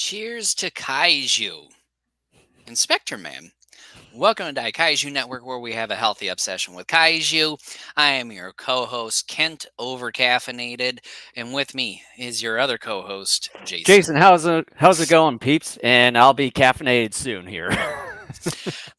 Cheers to Kaiju and Spectreman. Welcome to Daikaiju Network, where we have a healthy obsession with Kaiju. I am your co-host, Kent Overcaffeinated, and with me is your other co-host, Jason. Jason, how's it going, peeps? And I'll be caffeinated soon here.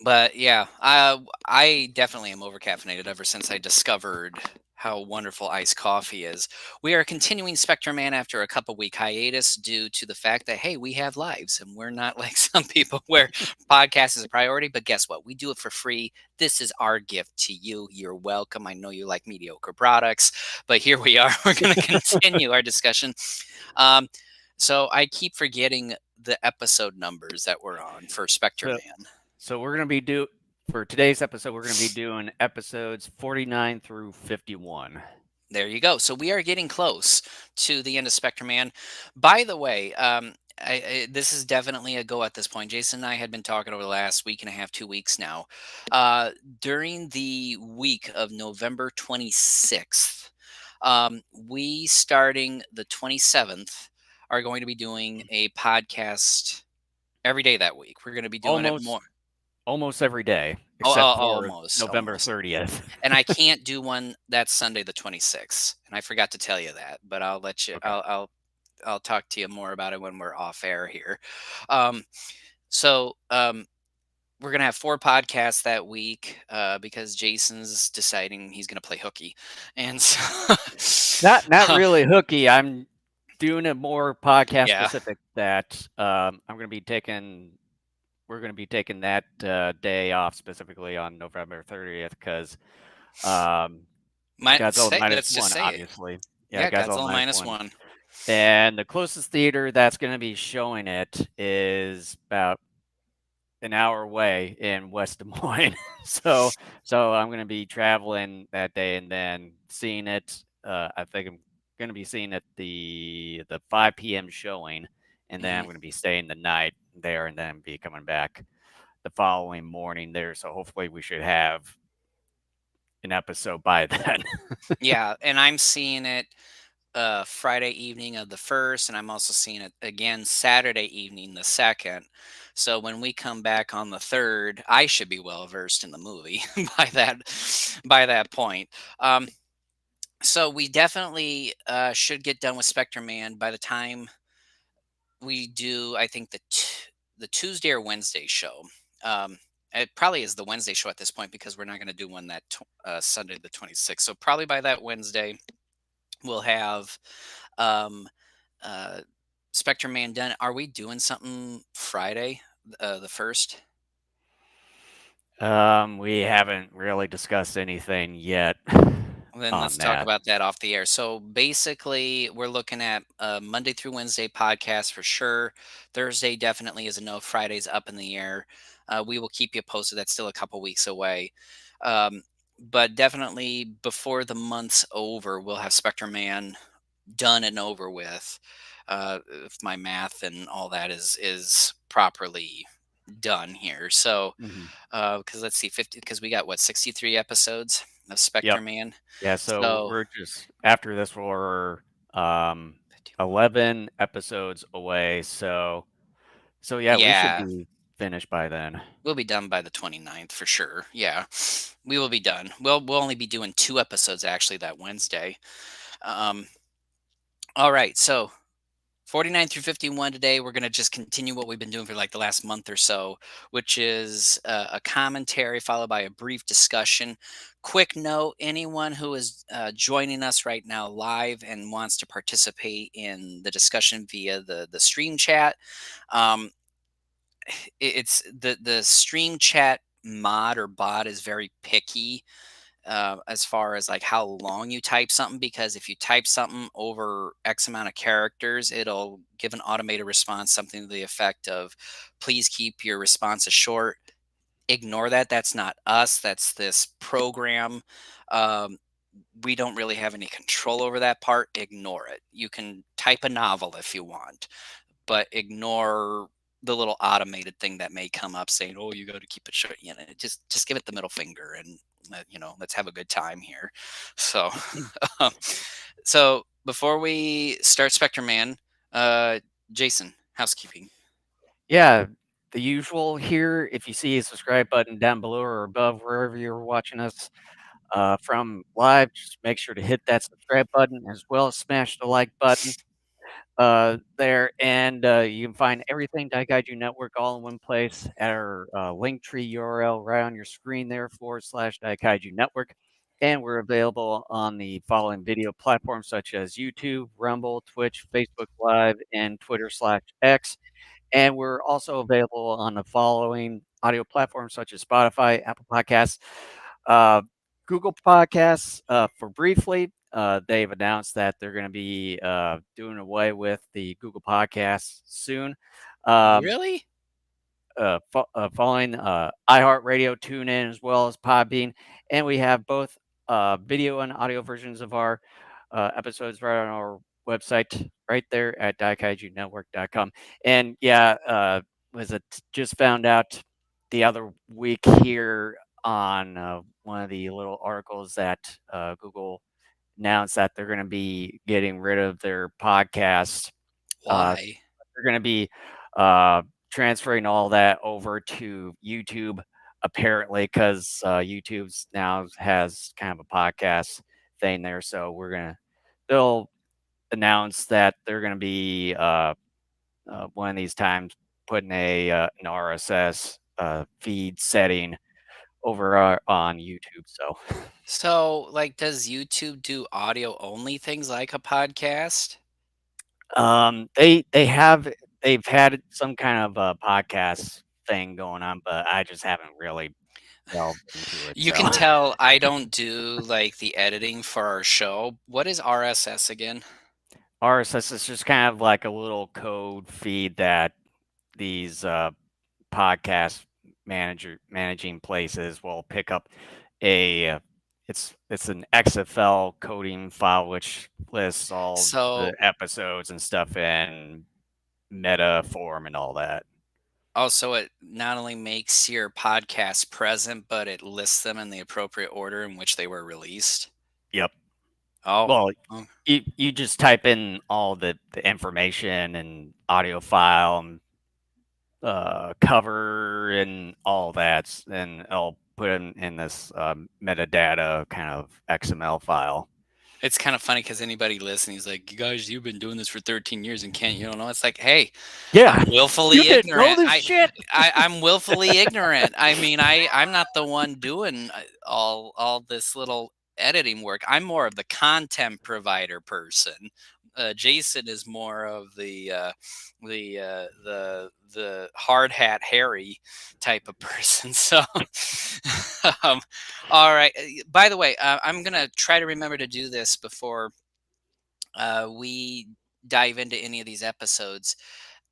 But yeah, I definitely am overcaffeinated ever since I discovered how wonderful iced coffee is. We are continuing Spectreman after a couple week hiatus due to the fact that hey, we have lives and we're not like some people where podcast is a priority. But guess what? We do it for free. This is our gift to you. You're welcome. I know you like mediocre products, but here we are. We're going to continue our discussion. Um, so I keep forgetting the episode numbers that we're on for so, Spectreman. so we're gonna be for today's episode. We're gonna be doing episodes 49 through 51. There you go. So we are getting close to the end of Spectreman. By the way, this is definitely a go at this point. Jason and I had been talking over the last week and a half, 2 weeks now. During the week of November 26th, we starting the 27th are going to be doing a podcast every day that week. We're going to be doing it Almost more. almost every day, Oh, except for November almost. 30th. And I can't do one that's Sunday the 26th. And I forgot to tell you that, but I'll let you. Okay. I'll talk to you more about it when we're off air here. Um, so we're gonna have 4 podcasts that week because Jason's deciding he's gonna play hooky, and so Not really hooky. I'm doing a more podcast yeah, specific that I'm gonna be taking. We're gonna be taking that day off specifically on November 30th because Godzilla minus let's just one, say it. obviously. Yeah, Yeah, Godzilla Godzilla minus minus one. one. And the closest theater that's going to be showing it is about an hour away in West Des Moines. so I'm going to be traveling that day and then seeing it. I think I'm going to be seeing it the 5 p.m. showing, and then I'm Mhm. going to be staying the night there and then be coming back the following morning there. So hopefully we should have an episode by then. Yeah, and I'm seeing it Friday evening of the first, and I'm also seeing it again Saturday evening the second. So when we come back on the third, I should be well versed in the movie by that point. Um, so we definitely should get done with Spectre Man by the time we do. I think the Tuesday or Wednesday show. It probably is the Wednesday show at this point because we're not going to do one that Sunday the 26th. So probably by that Wednesday we'll have um, uh, Spectre Man done. Are we doing something Friday, the first? We haven't really discussed anything yet Then let's on talk that. about that off the air. So basically, we're looking at Monday through Wednesday podcast for sure. Thursday definitely is a no. Friday's up in the air. We will keep you posted. That's still a couple weeks away. Um, but definitely before the month's over, we'll have Spectre Man done and over with. If my math and all that is properly done here. So, Mhm. because let's see, 50, because we got what 63 episodes of Spectre Yep. Man. Yeah, so So, we're just after this we're um 11 episodes away. So yeah, we should yeah, be finished by then. we'll be done by the 29th for sure. Yeah, we will be done. We'll only be doing 2 episodes actually that Wednesday. Um, all right, so 49 through 51 today. We're going to just continue what we've been doing for like the last month or so, which is a commentary followed by a brief discussion. Quick note, anyone who is joining us right now live and wants to participate in the discussion via the stream chat, um, it's the stream chat mod or bot is very picky as far as like how long you type something, because if you type something over X amount of characters, it'll give an automated response, something to the effect of please keep your responses short. Ignore that. That's not us. That's this program. Um, we don't really have any control over that part. Ignore it. You can type a novel if you want, but ignore the little automated thing that may come up saying, "Oh, you got to keep it short." You know, just give it the middle finger and let's have a good time here. So, um, so before we start Spectre Man, uh, Jason, housekeeping. Yeah, the usual here. If you see a subscribe button down below or above wherever you're watching us from live, just make sure to hit that subscribe button as well as smash the like button there. And you can find everything Daikaiju Network all in one place at our link tree URL right on your screen there /Daikaiju Network. And we're available on the following video platforms such as YouTube, Rumble, Twitch, Facebook Live, and Twitter/X. And we're also available on the following audio platforms such as Spotify, Apple Podcasts, uh, Google Podcasts. For briefly, they've announced that they're going to be doing away with the Google Podcasts soon. Um, Really? Following iHeartRadio, TuneIn, as well as Podbean. And we have both video and audio versions of our episodes right on our website, right there at daikaijunetwork.com. And yeah, was it just found out the other week here on one of the little articles that Google announced that they're going to be getting rid of their podcast. uh, Why? they're gonna be, uh, transferring all that over to YouTube apparently, because YouTube's now has kind of a podcast thing there, so they'll announce that they're gonna be, one of these times putting an RSS, feed setting over, on YouTube, so So, like, does YouTube do audio only things like a podcast? they've had some kind of a podcast thing going on, but I just haven't really delved into it, You so can tell I don't do like the editing for our show. What is RSS again? RSS is just kind of like a little code feed that these, podcast managing places will pick up a it's an XFL coding file which lists all the So, episodes and stuff in meta form and all that. also it not only makes your podcast present, but it lists them in the appropriate order in which they were released. Yep. Oh, Well, oh, you just type in all the information and audio file and cover and all that, and I'll put in this metadata kind of XML file. it's kind of funny because anybody listening is like, "You guys, you've been doing this for 13 years and can't you don't know?" It's like, hey, Yeah, I'm you willfully didn't know ignorant. this shit. I'm willfully ignorant. I mean, I'm not the one doing all this little editing work. I'm more of the content provider person. Jason is more of the hard hat Harry type of person. So, um, all right. By the way, I'm gonna try to remember to do this before we dive into any of these episodes.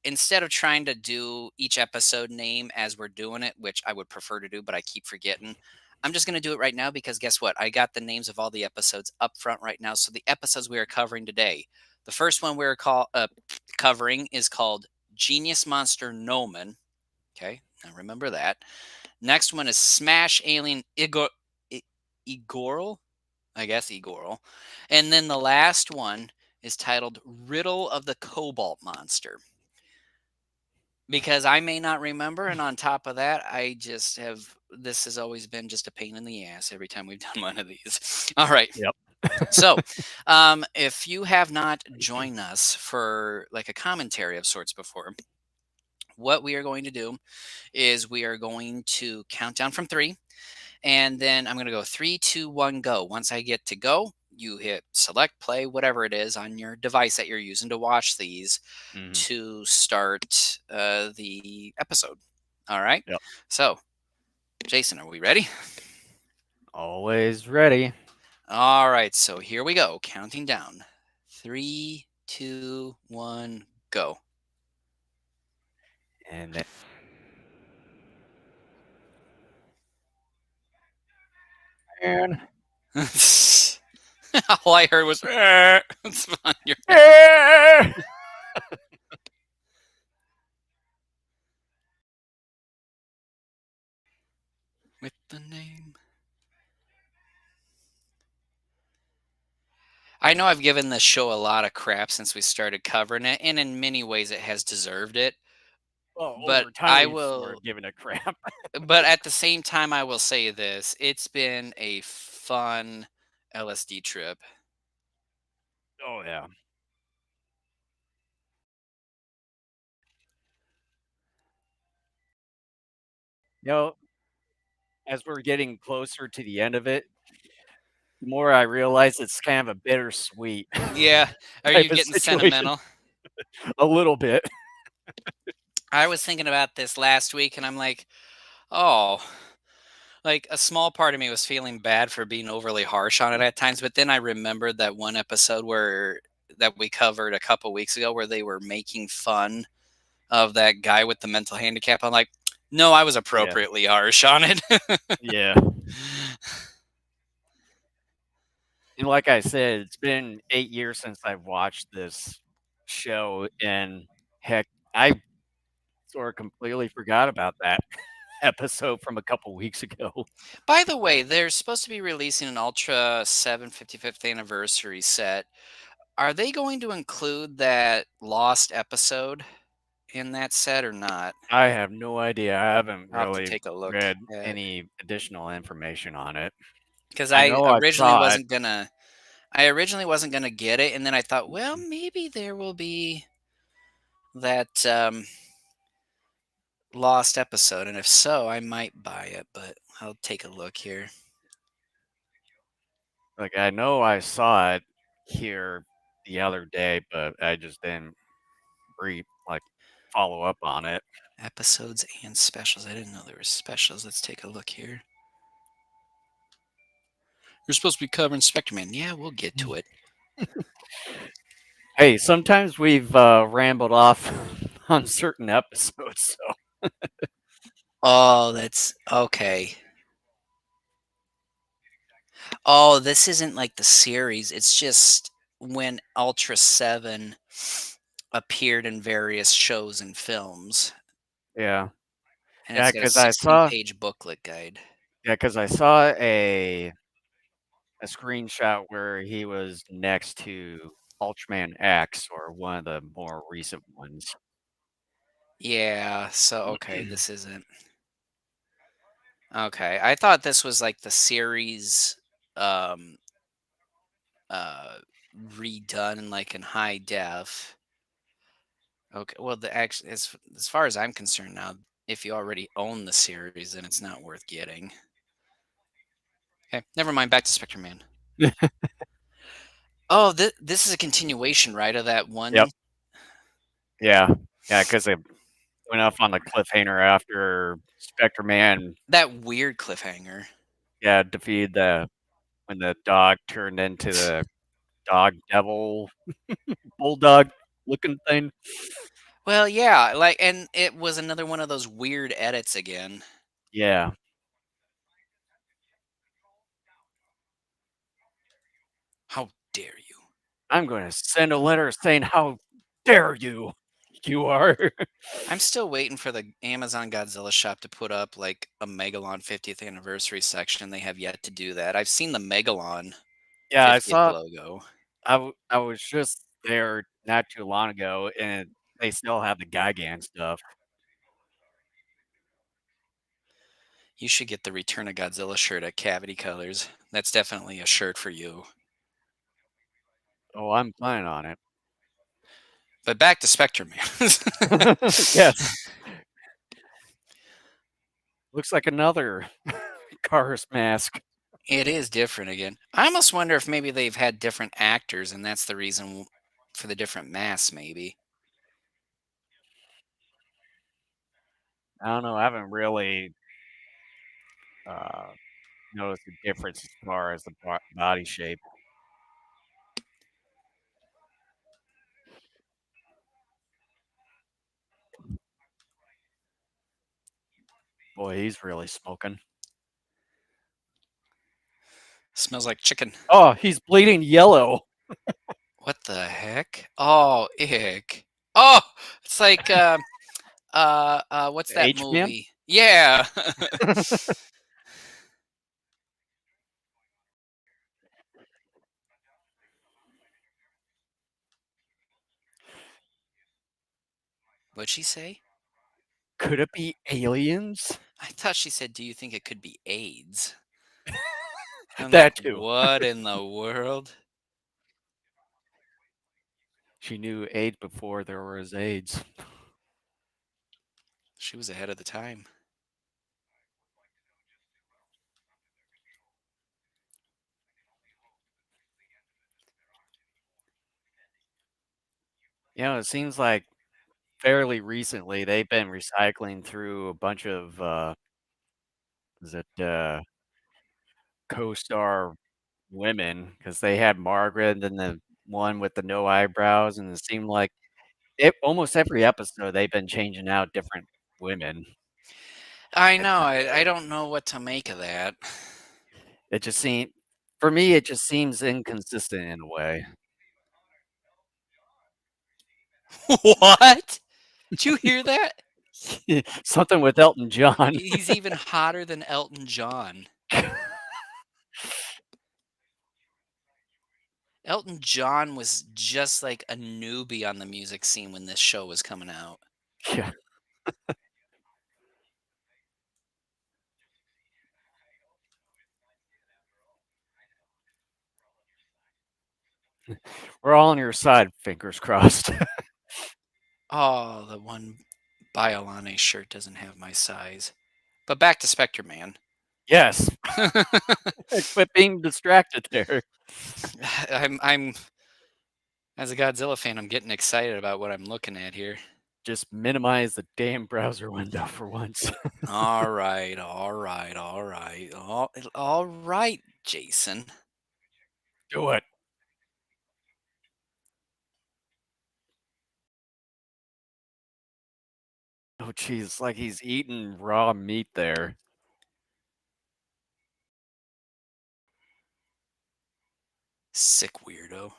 Instead of trying to do each episode name as we're doing it, which I would prefer to do, but I keep forgetting, I'm just going to do it right now because guess what? I got the names of all the episodes up front right now. So the episodes we are covering today, the first one covering is called Genius Monster Noman. Okay, now remember that. Next one is Smash Alien Igorl. I guess Igorl. And then the last one is titled Riddle of the Cobalt Monster. Because I may not remember, and on top of that, I just have this has always been just a pain in the ass every time we've done one of these. All right. Yep. So, if you have not joined us for like a commentary of sorts before, what we are going to do is we are going to count down from three. And then I'm going to go three, two, one, go. Once I get to go, you hit select, play, whatever it is on your device that you're using to watch these Mhm. to start the episode. All right. Yep. So, Jason, are we ready? Always ready. All right. So here we go. Counting down. Three, two, one, go. And then All I heard was, it's on your with the name. I know I've given this show a lot of crap since we started covering it, and in many ways it has deserved it. Well, But over time, I we've sort will of given a crap. but at the same time, I will say this, it's been a fun LSD trip. Oh, yeah. You know, as we're getting closer to the end of it, the more I realize it's kind of a bittersweet Yeah. Are type you of getting situation. sentimental? A little bit. I was thinking about this last week and I'm like, "Oh," like a small part of me was feeling bad for being overly harsh on it at times, but then I remembered that one episode where that we covered a couple weeks ago where they were making fun of that guy with the mental handicap. I'm like, "No, I was Yeah. appropriately harsh on it." Yeah. And like I said, it's been 8 years since I've watched this show, and heck, I sort of completely forgot about that episode from a couple weeks ago. By the way, they're supposed to be releasing an Ultra 7 55th anniversary set. Are they going to include that lost episode in that set or not? I have no idea. I haven't I'll have to really take a look read at any additional information on it. because I know I saw it. I originally wasn't gonna get it, and then I thought, well, maybe there will be that lost episode, and if so, I might buy it, but I'll take a look here. Like, I know I saw it here the other day, but I just didn't like, follow up on it. Episodes and specials. I didn't know there were specials. Let's take a look here. You're supposed to be covering Spectreman. Yeah, we'll get to it. Hey, sometimes we've, rambled off on certain episodes, so Oh, that's okay. Oh, this isn't like the series. It's just when Ultra 7 appeared in various shows and films, yeah. and Yeah, it's got a because I 16 saw page booklet guide. yeah, 'cause I saw a screenshot where he was next to Ultraman X or one of the more recent ones. Yeah, so okay, this isn't. Okay, I thought this was like the series um uh redone in like in high def. Okay, well the actually as far as I'm concerned now, if you already own the series, then it's not worth getting. Okay, never mind. Back to Spectrum Man. Oh, this is a continuation, right, of that Yep. one Yeah. Yeah, because it went off on the cliffhanger after Spectreman, that weird cliffhanger. yeah, defeated the when the dog turned into the dog devil bulldog looking thing. Well, yeah, like, and it was another one of those weird edits again. Yeah. How dare you? I'm gonna send a letter saying, "How dare you, you are." I'm still waiting for the Amazon Godzilla shop to put up like a Megalon 50th anniversary section. They have yet to do that. I've seen the Megalon Yeah, 50th logo. I was just there not too long ago, and they still have the Gigan stuff. You should get the Return of Godzilla shirt at Cavity Colors. That's definitely a shirt for you. Oh, I'm planning on it. But back to Spectrum Man. Yes. Looks like another Cars mask. It is different again. I almost wonder if maybe they've had different actors and that's the reason for the different masks, maybe. I don't know, I haven't really, uh, noticed a difference as far as the body shape. Boy, he's really smoking. Smells like chicken. Oh, he's bleeding yellow. What the heck? Oh, ick. Oh, it's like what's The that H-Man? movie? Yeah. What'd she say? Could it be aliens? I thought she said, "Do you think it could be AIDS?" I'm like, That too. "What in the world?" She knew AIDS before there was AIDS. She was ahead of the time. It seems like fairly recently they've been recycling through a bunch of is it co-star women because they had Margaret and the one with the no eyebrows, and it seemed like almost every episode they've been changing out different women. I know, I don't know what to make of that. It just seemed for me it just seems inconsistent in a way. What? Did you hear that? Something with Elton John. He's even hotter than Elton John. Elton John was just like a newbie on the music scene when this show was coming out. Yeah. We're all on your side, fingers crossed. Oh, the one Biolane shirt doesn't have my size. But back to Spectreman. Yes, quit being distracted there. I'm as a Godzilla fan, I'm getting excited about what I'm looking at here. Just minimize the damn browser window for once. All right, all right, all right, Jason. Do it. Oh, geez, like he's eating raw meat there. Sick weirdo.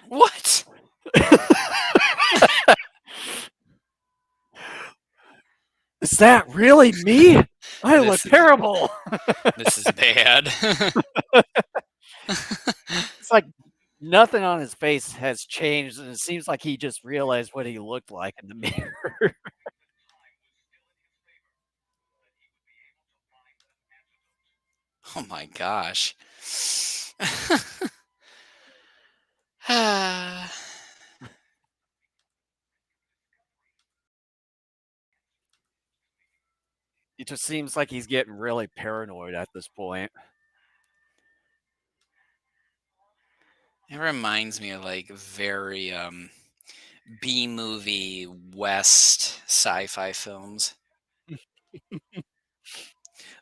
What? Is that really me? I look This is terrible. this is bad. It's like nothing on his face has changed, and it seems like he just realized what he looked like in the mirror. Oh my gosh. Ah. It just seems like he's getting really paranoid at this point. It reminds me of like very B movie West sci-fi films.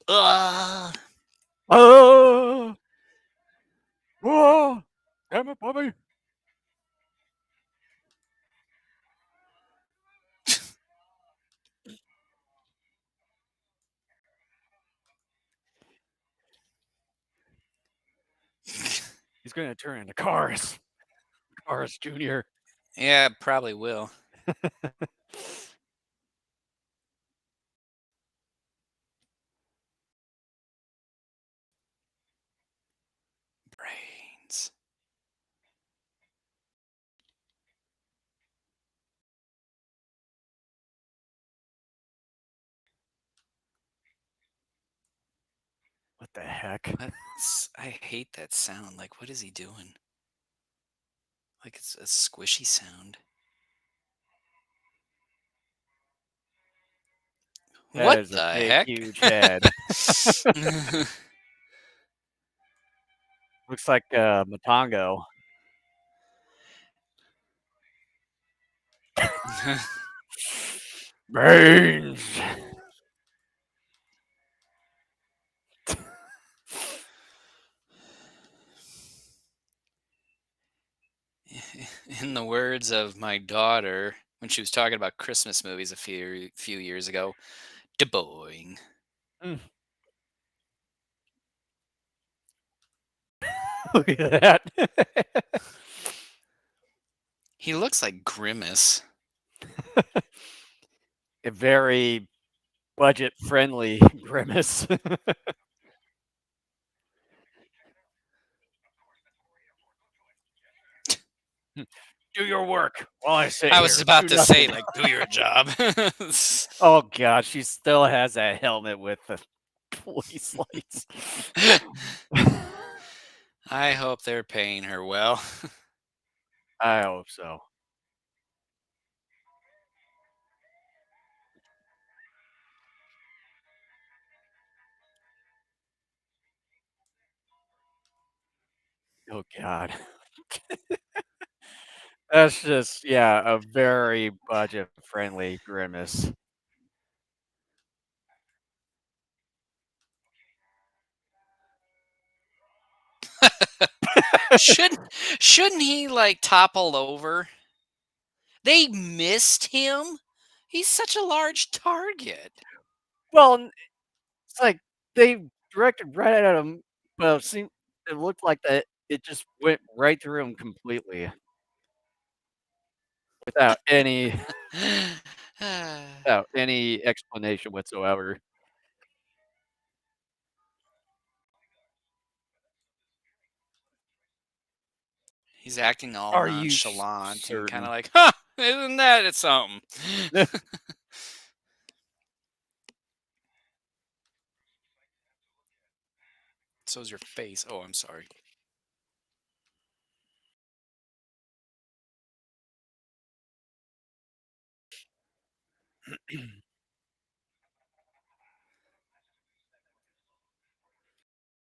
Ugh. Oh, oh, damn it, Bobby. He's going to turn into Cars. Cars Jr. Yeah, probably will. Brains. What the heck? I hate that sound. Like, what is he doing? Like, it's a squishy sound. That What is a the big, heck? huge head. Looks like Matango. Brains. In the words of my daughter when she was talking about Christmas movies a few years ago, "Da boing." Mm. Look at that. He looks like Grimace. A very budget friendly grimace. Do your work while I sit I was here. about Do to say, nothing. like, do your job. Oh god, she still has that helmet with the police lights. I hope they're paying her well. I hope so. Oh god. That's just yeah, a very budget-friendly grimace. Shouldn't shouldn't he like topple over? They missed him. He's such a large target. Well, it's like they directed right at him, but it looked like that it just went right through him completely without any without any explanation whatsoever. He's acting all Are you nonchalant and kind of certain? like, huh, isn't that it's something? So's your face. Oh, I'm sorry.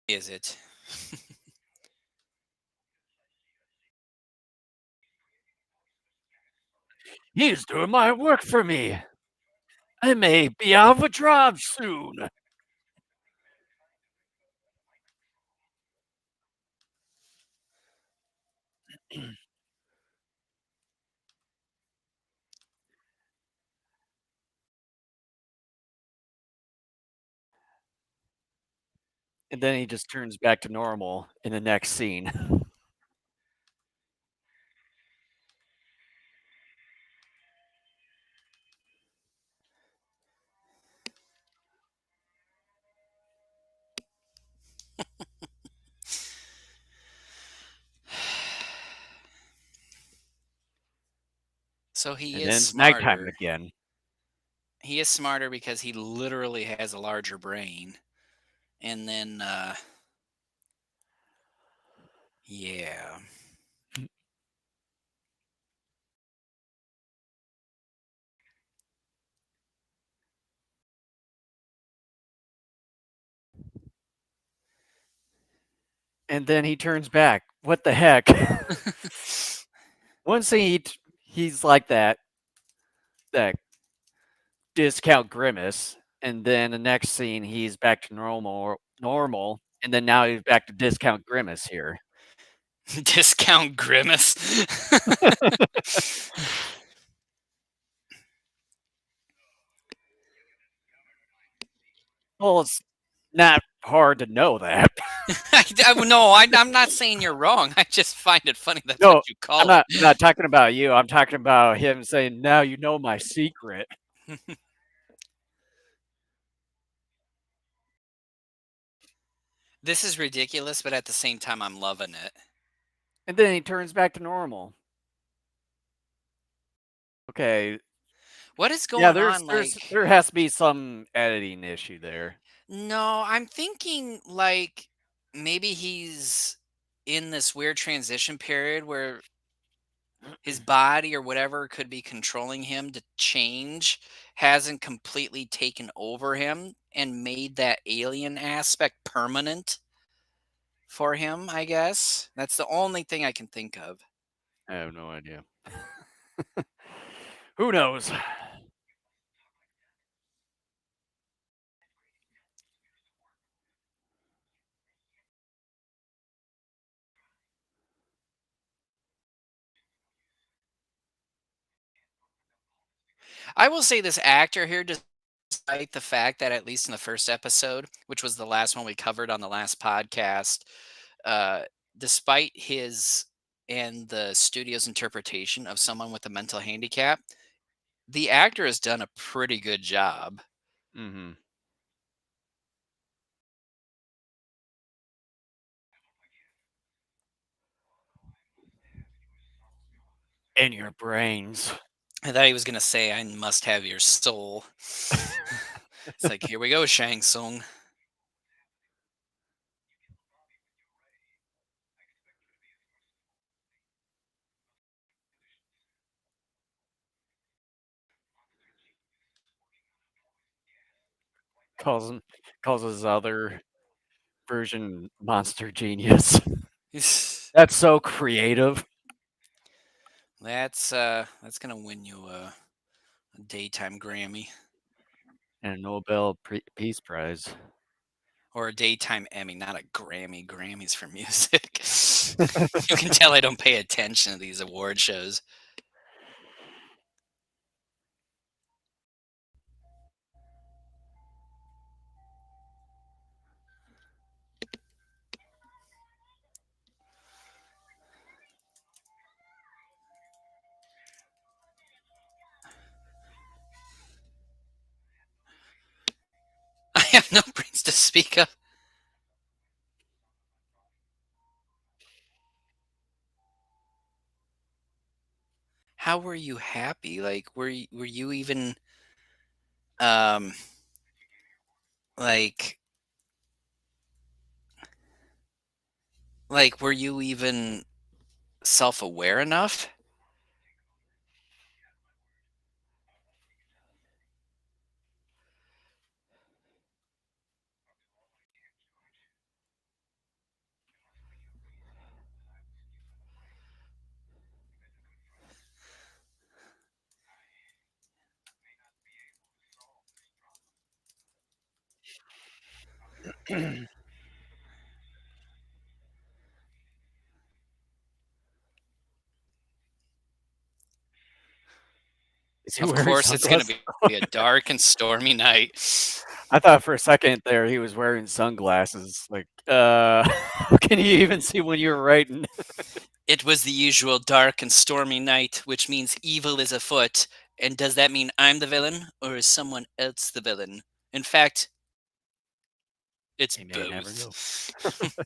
Is it? He's doing my work for me. I may be out of a job soon. And then he just turns back to normal in the next scene. So he And is then it's nighttime smarter. again. He is smarter because he literally has a larger brain. And then, yeah. And then he turns back. What the heck? One scene he's like that discount grimace, and then the next scene he's back to normal, and then now he's back to discount grimace here. Discount grimace. Well, it's not hard to know that. No, I'm not saying you're wrong. I just find it funny that's what No, you call I'm not talking about you. I'm talking about him saying, "Now you know my secret." it. This is ridiculous, but at the same time, I'm loving it. And then he turns back to normal. Okay. What is Yeah, going on? Like, there has to be some editing issue there. no, I'm thinking like maybe he's in this weird transition period where his body or whatever could be controlling him to change hasn't completely taken over him and made that alien aspect permanent for him, I guess. That's the only thing I can think of. I have no idea. Who knows? I will say this actor here, despite the fact that at least in the first episode, which was the last one we covered on the last podcast, uh, despite his and the studio's interpretation of someone with a mental handicap, the actor has done a pretty good job. Mhm. In your brains. I thought he was gonna say, "I must have your soul." It's like, "Here we go, Shang Tsung." Calls him calls his other version Monster Genius. That's so creative. That's gonna win you a daytime Grammy And a Nobel Peace Prize. or a daytime Emmy, not a Grammy. Grammys for music. You can tell I don't pay attention to these award shows. I have no brains to speak of. How were you happy? Like, were you even um like were you even self-aware enough? Is he Of wearing course, it's gonna sunglasses? be a dark and stormy night. I thought for a second there he was wearing sunglasses. Like, how can you even see when you were writing? It was the usual dark and stormy night, which means evil is afoot. And does that mean I'm the villain, or is someone else the villain? In fact, it's He may never both. know.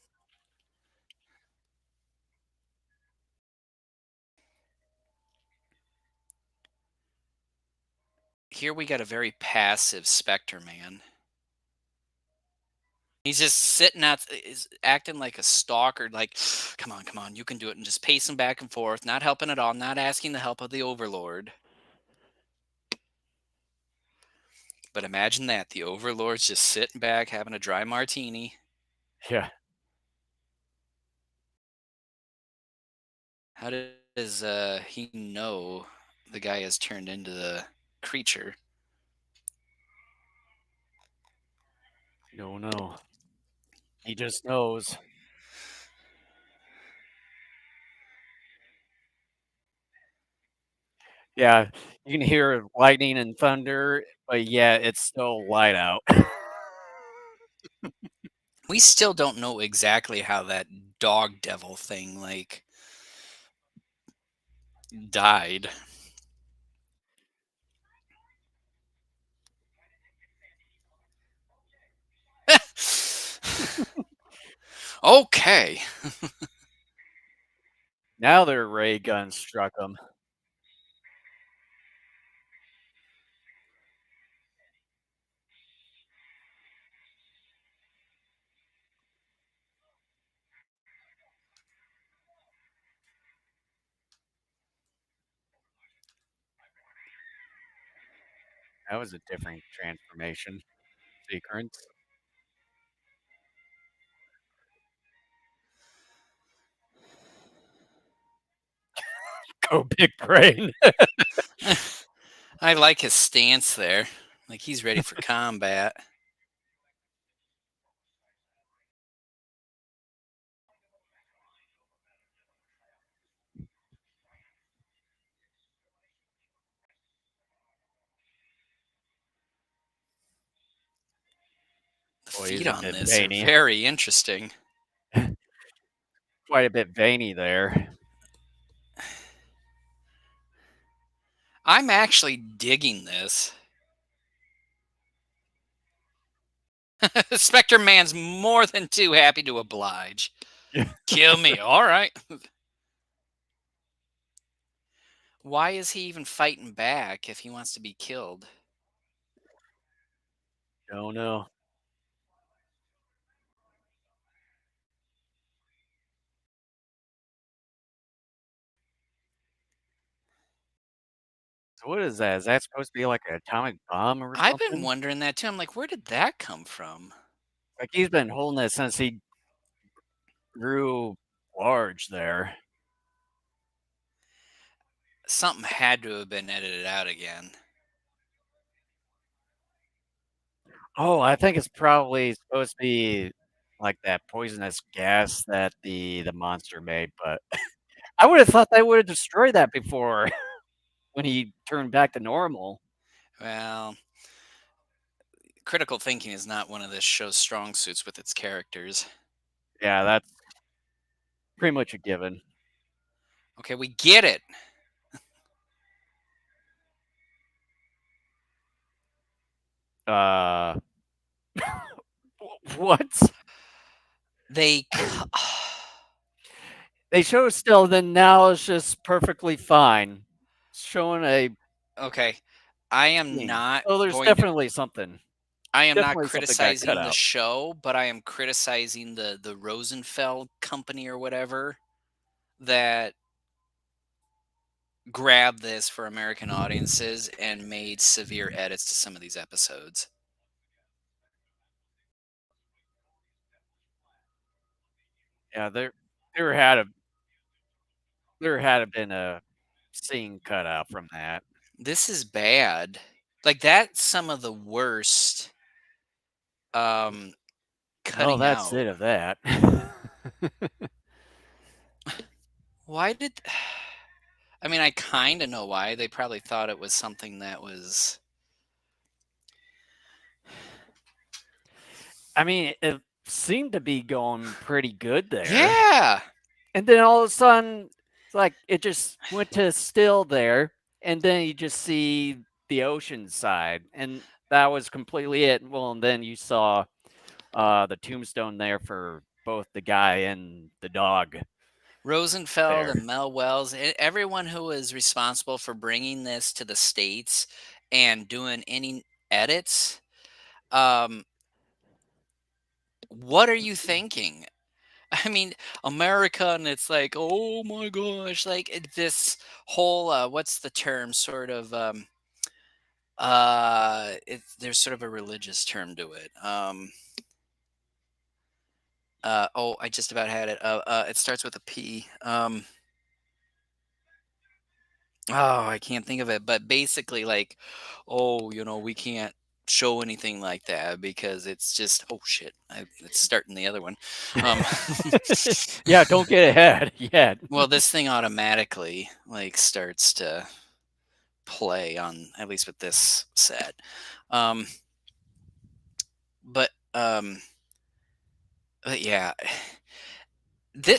Here we got a very passive Spectreman. He's just sitting out, is acting like a stalker, like, come on, you can do it, and just pacing back and forth, not helping at all, not asking the help of the Overlord. But imagine that, the Overlord's just sitting back, having a dry martini. Yeah. How does he know the guy has turned into the creature? No, no. He just knows. Yeah, you can hear lightning and thunder, but yeah, it's still light out. We still don't know exactly how that dog devil thing died. Okay. Now their ray gun struck him. That was a different transformation sequence. Go big brain. I like his stance there. Like he's ready for combat. The Boy, he's feet a on bit this are veiny. very interesting. Quite a bit veiny there. I'm actually digging this. Spectre Man's more than too happy to oblige. Kill me. All right. Why is he even fighting back if he wants to be killed? Don't know. So what is that? Is that supposed to be like an atomic bomb or I've been something? wondering that too. I'm like, where did that come from? Like he's been holding it since he grew large there. Something had to have been edited out again. Oh, I think it's probably supposed to be like that poisonous gas that the monster made, but I would have thought they would have destroyed that before when he turned back to normal. Well, critical thinking is not one of this show's strong suits with its characters. Yeah, that's pretty much a given. Okay, we get it. Uh, what? They. They show still, then now it's just perfectly fine. Showing a Okay, I am scene. not So there's going to. I am not definitely something got cut criticizing the out. show, but I am criticizing the Rosenfeld company or whatever that grabbed this for American audiences and made severe edits to some of these episodes. Yeah, there had a there had been a scene cut out from that. This is bad. Like that's some of the worst um Well, cutting that's out. it of that. Why did I mean I kind of know why. They probably thought it was something that was I mean, it seemed to be going pretty good there. Yeah. And then all of a sudden, it's like it just went to still there. And then you just see the ocean side. And that was completely it. Well, and then you saw the tombstone there for both the guy and the dog Rosenfeld there. and Mel Wells, everyone who was responsible for bringing this to the states and doing any edits, um, what are you thinking? I mean, America, and it's like, oh my gosh, like this whole what's the term? Sort of, there's sort of a religious term to it. Oh, I just about had it. It starts with a P. Oh, I can't think of it, but basically, like, oh, we can't show anything like that because it's just, oh shit, it's starting the other one. Um, Yeah, don't get ahead yet. well, this thing automatically like starts to play on at least with this set, um, but um, but yeah,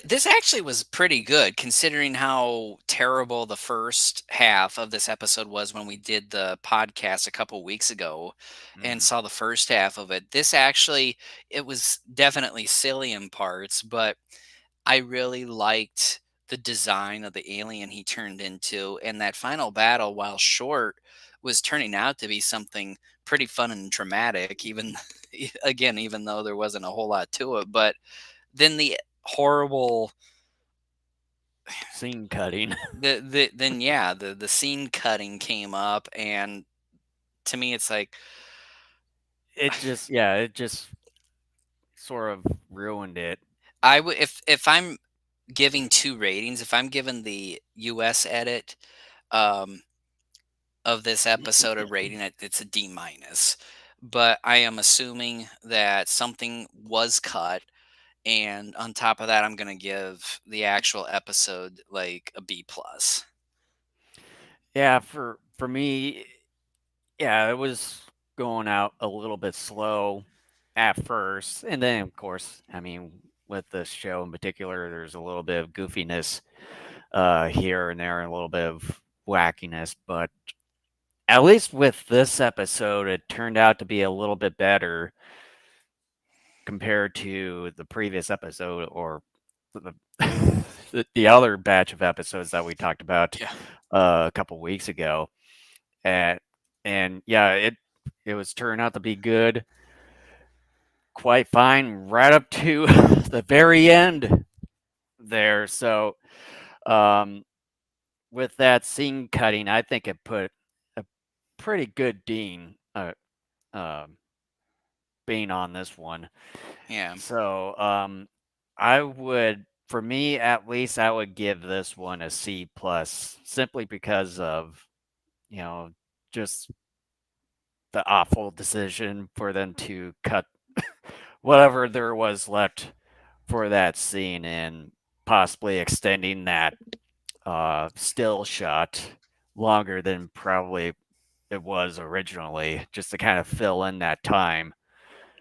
this actually was pretty good considering how terrible the first half of this episode was when we did the podcast a couple weeks ago and Mm. saw the first half of it. This actually it was definitely silly in parts, but I really liked the design of the alien he turned into, and that final battle, while short, was turning out to be something pretty fun and dramatic even again even though there wasn't a whole lot to it, but then the horrible Scene cutting. then yeah, the scene cutting came up, and to me it's like It just sort of ruined it. I would if I'm giving 2 ratings, if I'm giving the US edit um of this episode a rating, it's a D minus. But I am assuming that something was cut, and on top of that I'm going to give the actual episode like a B plus. Yeah, for me, yeah, it was going out a little bit slow at first, and then of course, I mean, with the show in particular, there's a little bit of goofiness here and there, and a little bit of wackiness, but at least with this episode, it turned out to be a little bit better compared to the previous episode, or at the the other batch of episodes that we talked about Yeah. a couple weeks ago, and yeah, it was turning out to be good, quite fine, right up to the very end there. So, um, with that scene cutting, I think it put a pretty good um, being on this one. Yeah. So, I would, for me at least, I would give this one a C plus, simply because of, you know, just the awful decision for them to cut whatever there was left for that scene and possibly extending that still shot longer than probably it was originally, just to kind of fill in that time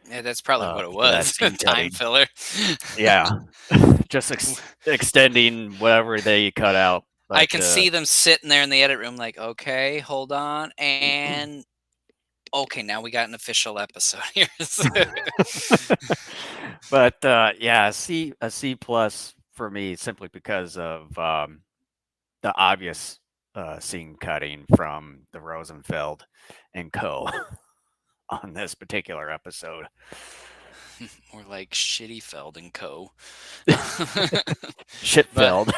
Yeah, that's probably what it for that was. scene Time cutting. filler. Yeah, just extending whatever they cut out. I But can see them sitting there in the edit room like, "Okay, hold on, and okay, now we got an official episode here." but yeah, a C plus for me, simply because of the obvious scene cutting from the Rosenfeld and Co. on this particular episode. More like Shitty Feld and Co. But Shitfeld.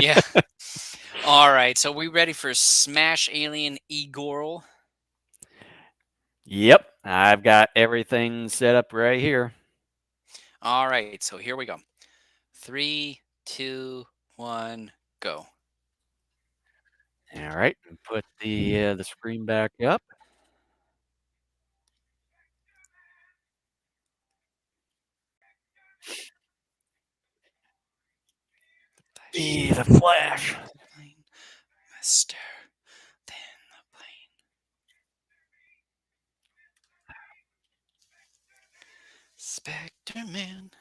yeah. All right, so we ready for Smash Alien Igor? Yep, I've got everything set up right here. All right, so here we go. 3, 2, 1, go. All right, and put the screen back up. Be the Flash. Mister, then the plane. Spectreman.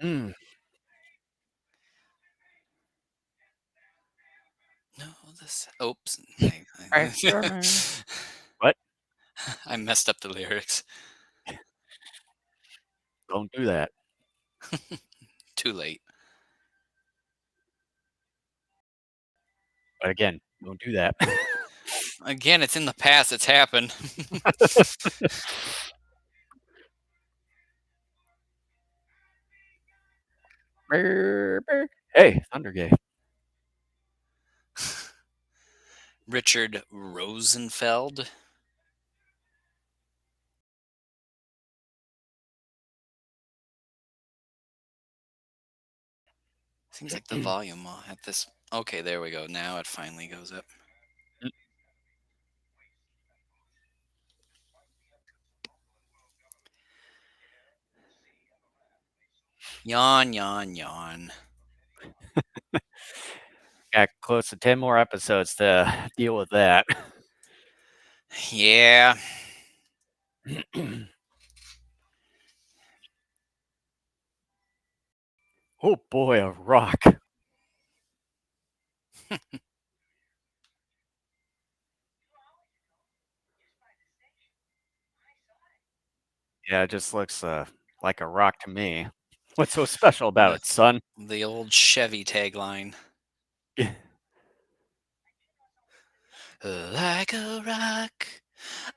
Mm, No, this. Oops. Spectreman. What? I messed up the lyrics. Don't do that. Too late. But again, don't do that. Again, it's in the past. It's happened. Hey, Thundergate. Richard Rosenfeld. Seems like the volume at this. Okay, there we go. Now it finally goes up. Yawn, yawn, yawn. Got close to 10 more episodes to deal with that. Yeah. Oh boy, a rock. Yeah, it just looks like a rock to me. What's so special about The it, son? the old Chevy tagline. Like a rock.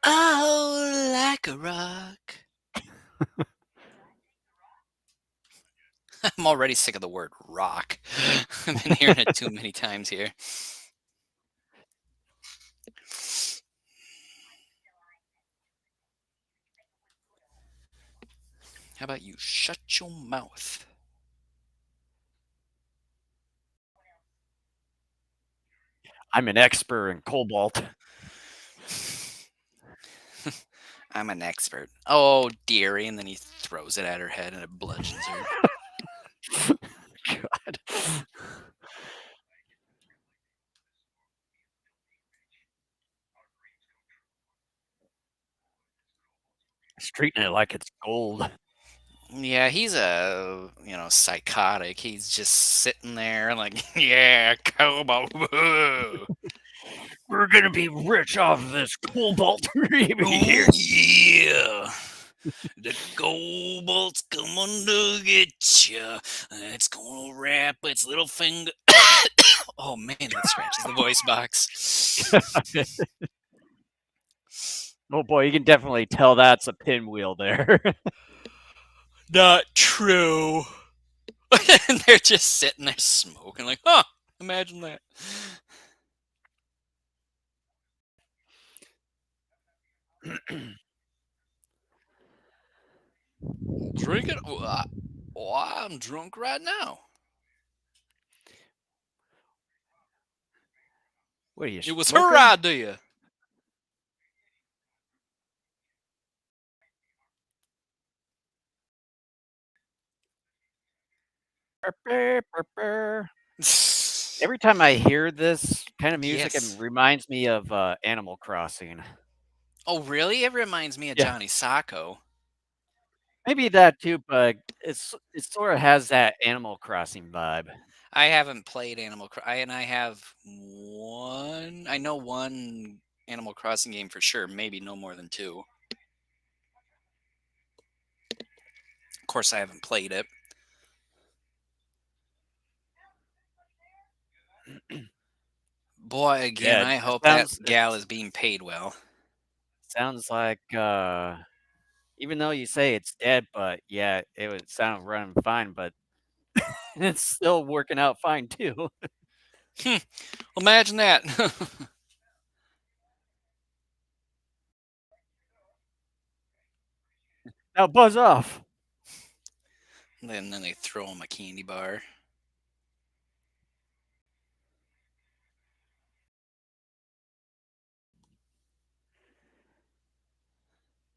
Oh, like a rock. I'm already sick of the word rock. I've been hearing it too many times here. How about you shut your mouth? I'm an expert in cobalt. I'm an expert. Oh, dearie. And then he throws it at her head and it bludgeons her. God. He's treating it like it's gold. Yeah, he's psychotic. He's just sitting there like, yeah, cobalt. Whoa. We're gonna be rich off of this cobalt baby Oh, here. yeah. The kobold's coming to get ya. It's gonna wrap its little finger. Oh man, that scratches the voice box. Oh boy, you can definitely tell that's a pinwheel there. Not true. And they're just sitting there smoking, like, huh? Imagine that. Drink it. Oh, I'm drunk right now. What are you It was her smoking? idea. Every time I hear this kind of music, it Yes. reminds me of Animal Crossing. Oh, really? It reminds me of Yeah, Johnny Sacco. maybe that too, but it sort of has that Animal Crossing vibe. I haven't played and I have one. I know one Animal Crossing game for sure. Maybe no more than two. Of course, I haven't played it. Boy, again, Yeah, I it hope that sounds it gal is being paid well. sounds like even though you say it's dead, but yeah, it would sound running fine, but it's still working out fine too. Hmm, imagine that. Now buzz off. And then they throw him a candy bar.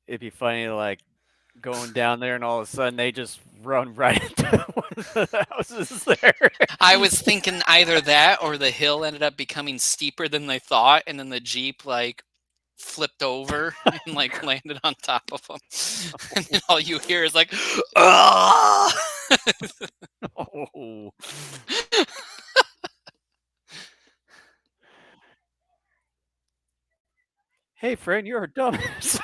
It'd be funny, like going down there, and all of a sudden they just run right into one of the houses there. I was thinking either that or the hill ended up becoming steeper than they thought, and then the Jeep like flipped over and like landed on top of them. And then all you hear is like, ah! Oh. Hey, friend, you're a dumbass.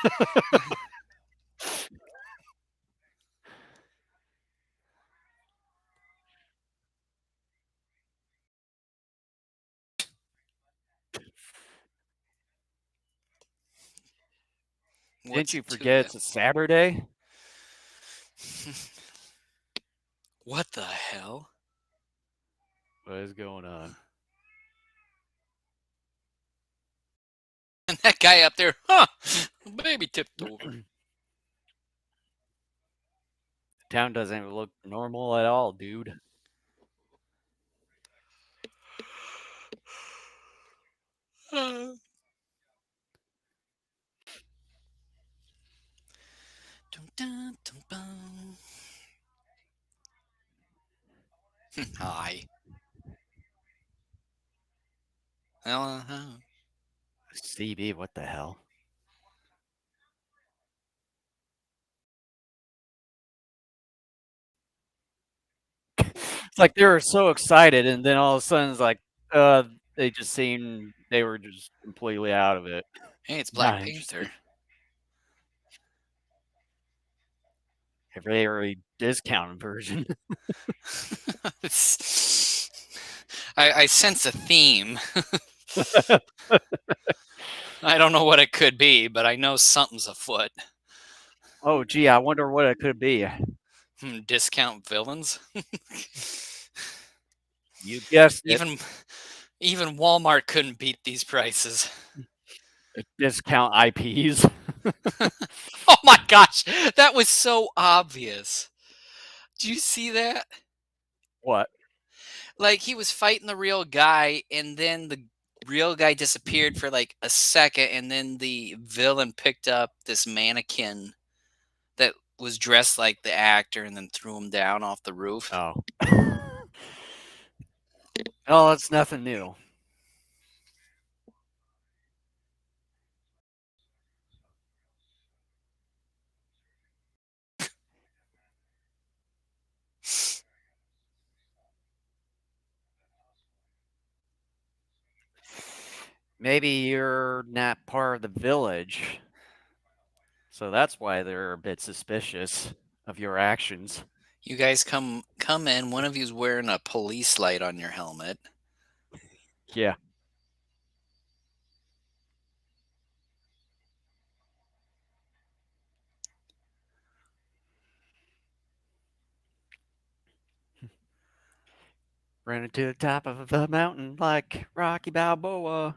Didn't What's you to forget you? it's a Saturday? What the hell? What is going on? And that guy up there, huh? Baby tipped over. Town doesn't look normal at all, dude. Dun, dun, dun, dun. Hi. Uh-huh. CB, what the hell? It's like they were so excited, and then all of a sudden it's like, they just seemed they were just completely out of it. Hey, it's Black Not interested. Panther. A very discounted version. I sense a theme. I don't know what it could be, but I know something's afoot. Oh, gee, I wonder what it could be. Discount villains. You guessed it. even even Walmart couldn't beat these prices. Discount IPs. Oh my gosh, that was so obvious. Do you see that? What? Like he was fighting the real guy, and then the real guy disappeared for like a second, and then the villain picked up this mannequin that was dressed like the actor and then threw him down off the roof. Oh. Oh, it's nothing new. Maybe you're not part of the village. So that's why they're a bit suspicious of your actions. You guys come in, one of you's wearing a police light on your helmet. Yeah. Running to the top of the mountain like Rocky Balboa.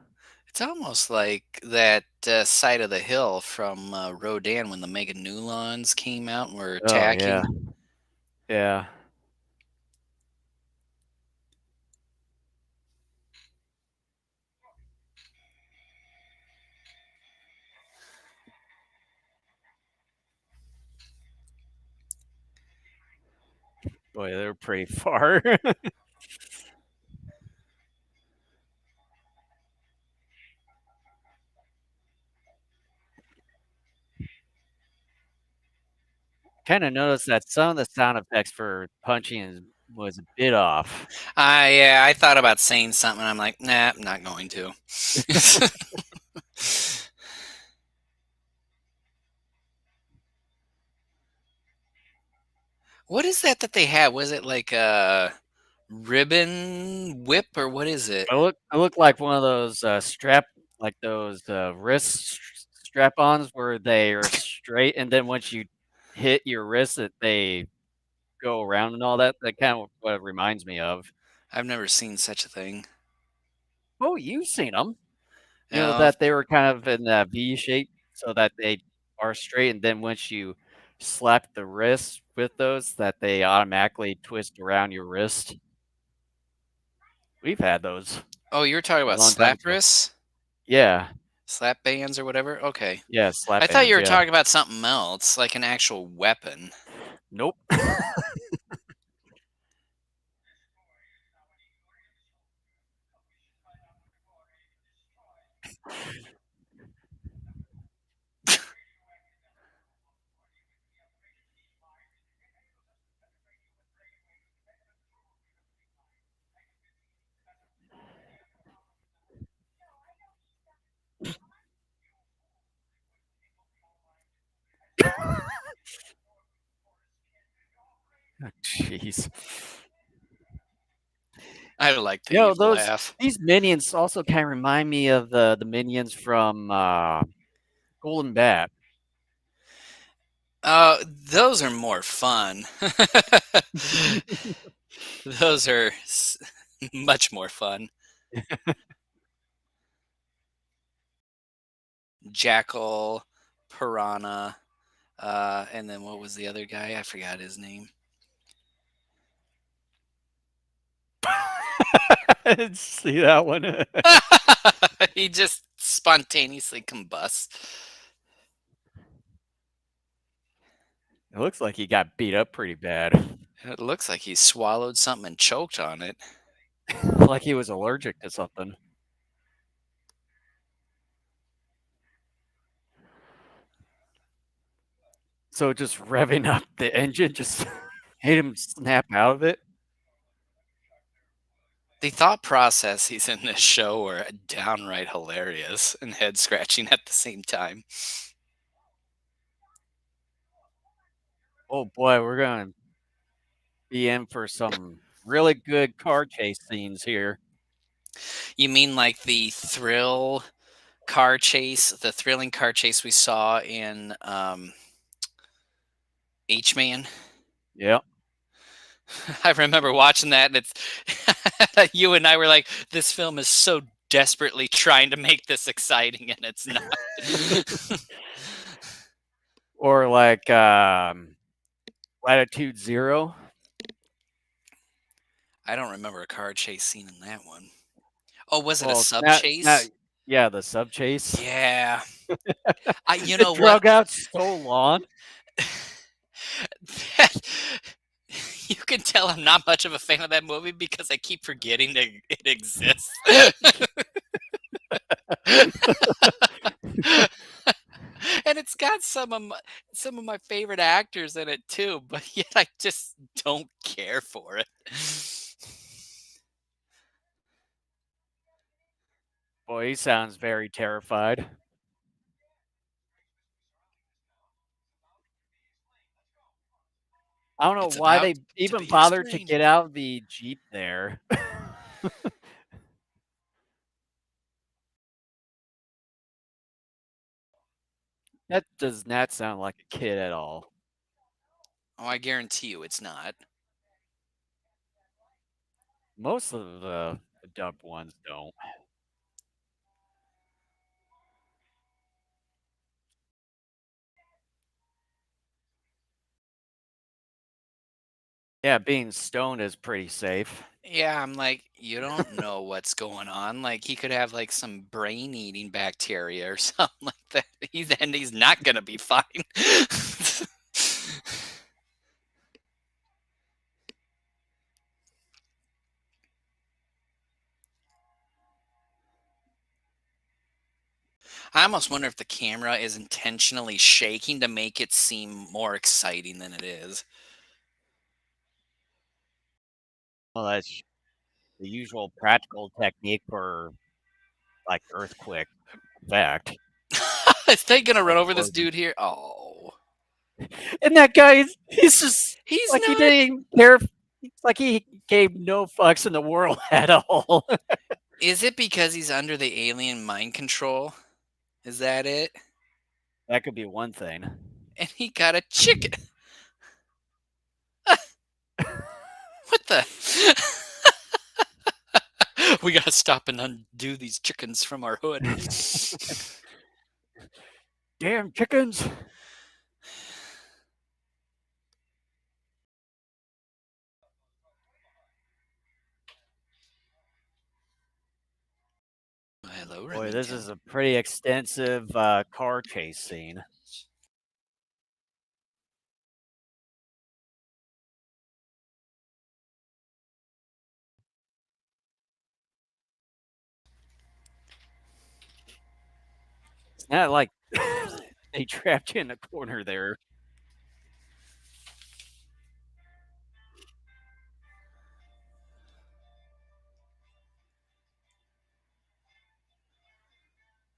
It's almost like that side of the hill from Rodan when the Mega Nulons came out and were Oh, yeah. attacking. Yeah. Boy, they're pretty far. Kinda noticed that some of the sound effects for punching was a bit off. Yeah, I thought about saying something. I'm like, nah, I'm not going to. What is that they have? Was it like a ribbon whip or what is it? It looked like one of those, wrist strap-ons where they are straight, and then once you hit your wrist that they go around and all that. That kind of what it reminds me of. I've never seen such a thing. Oh, you've seen them. You know, No, that they were kind of in a V shape so that they are straight, and then once you slap the wrist with those, that they automatically twist around your wrist. We've had those oh, you were talking a about long time slap ago. wrists, Yeah. slap bands, or whatever. Okay, Yeah, slap I thought you bands, were yeah. talking about something else, like an actual weapon. Nope. Jeez. I like the You know, evil those laugh. these minions also kinda remind me of the minions from, Golden Bat. Those are more fun. Those are much more fun. Jackal, Piranha, and then what was the other guy? I forgot his name. I didn't see that one. He just spontaneously combusts. It looks like he got beat up pretty bad, It looks like he swallowed something and choked on it. like he was allergic to something. So just revving up the engine just made him snap out of it. The thought processes in this show are downright hilarious and head scratching at the same time. Oh boy, we're gonna be in for some really good car chase scenes here. You mean like the the thrilling car chase we saw in H-Man? Yep. I remember watching that, and it's you and I were like, "This film is so desperately trying to make this exciting, and it's not." Or like Latitude Zero. I don't remember a car chase scene in that one. Oh, was it a Well, sub now, chase? yeah, the sub chase. Yeah. You It know what? drug out so long. That- you can tell I'm not much of a fan of that movie because I keep forgetting that it exists. And it's got some of my favorite actors in it too, but yet I just don't care for it. Boy, he sounds very terrified. I don't know It's why about they to even be bothered to explained. get out the Jeep there. That does not sound like a kid at all. Oh, I guarantee you it's not. Most of the dubbed ones don't. Yeah, being stoned is pretty safe. Yeah, I'm like, you don't know what's going on. Like he could have like some brain eating bacteria or something like that. He's not gonna be fine. I almost wonder if the camera is intentionally shaking to make it seem more exciting than it is. Well, that's the usual practical technique for like earthquake effect. Is they gonna run over this Explosion. dude here? Oh, And that guy, he's just he's like he not. didn't even care. It's like he gave no fucks in the world at all. Is it because he's under the alien mind control? Is that it? That could be one thing. And he got a chicken. What the? We gotta stop and undo these chickens from our hood. Damn chickens. Hello, Boy, this Remington. is a pretty extensive car chase scene. It's not like they trapped you in the corner there.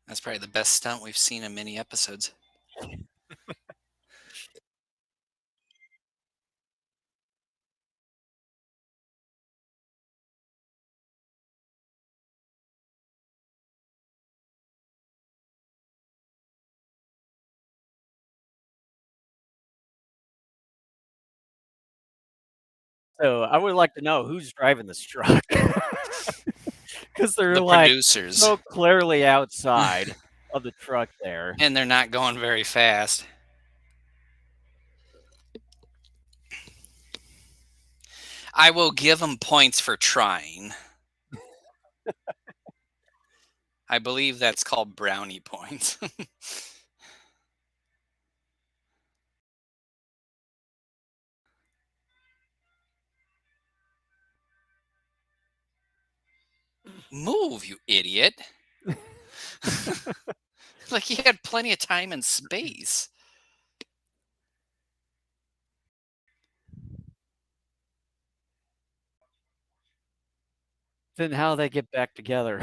That's probably the best stunt we've seen in many episodes. So I would like to know who's driving this truck because they're The like producers. so clearly outside of the truck there. And they're not going very fast. I will give them points for trying. I believe that's called brownie points. Move, you idiot. Like he had plenty of time and space. Then how they get back together?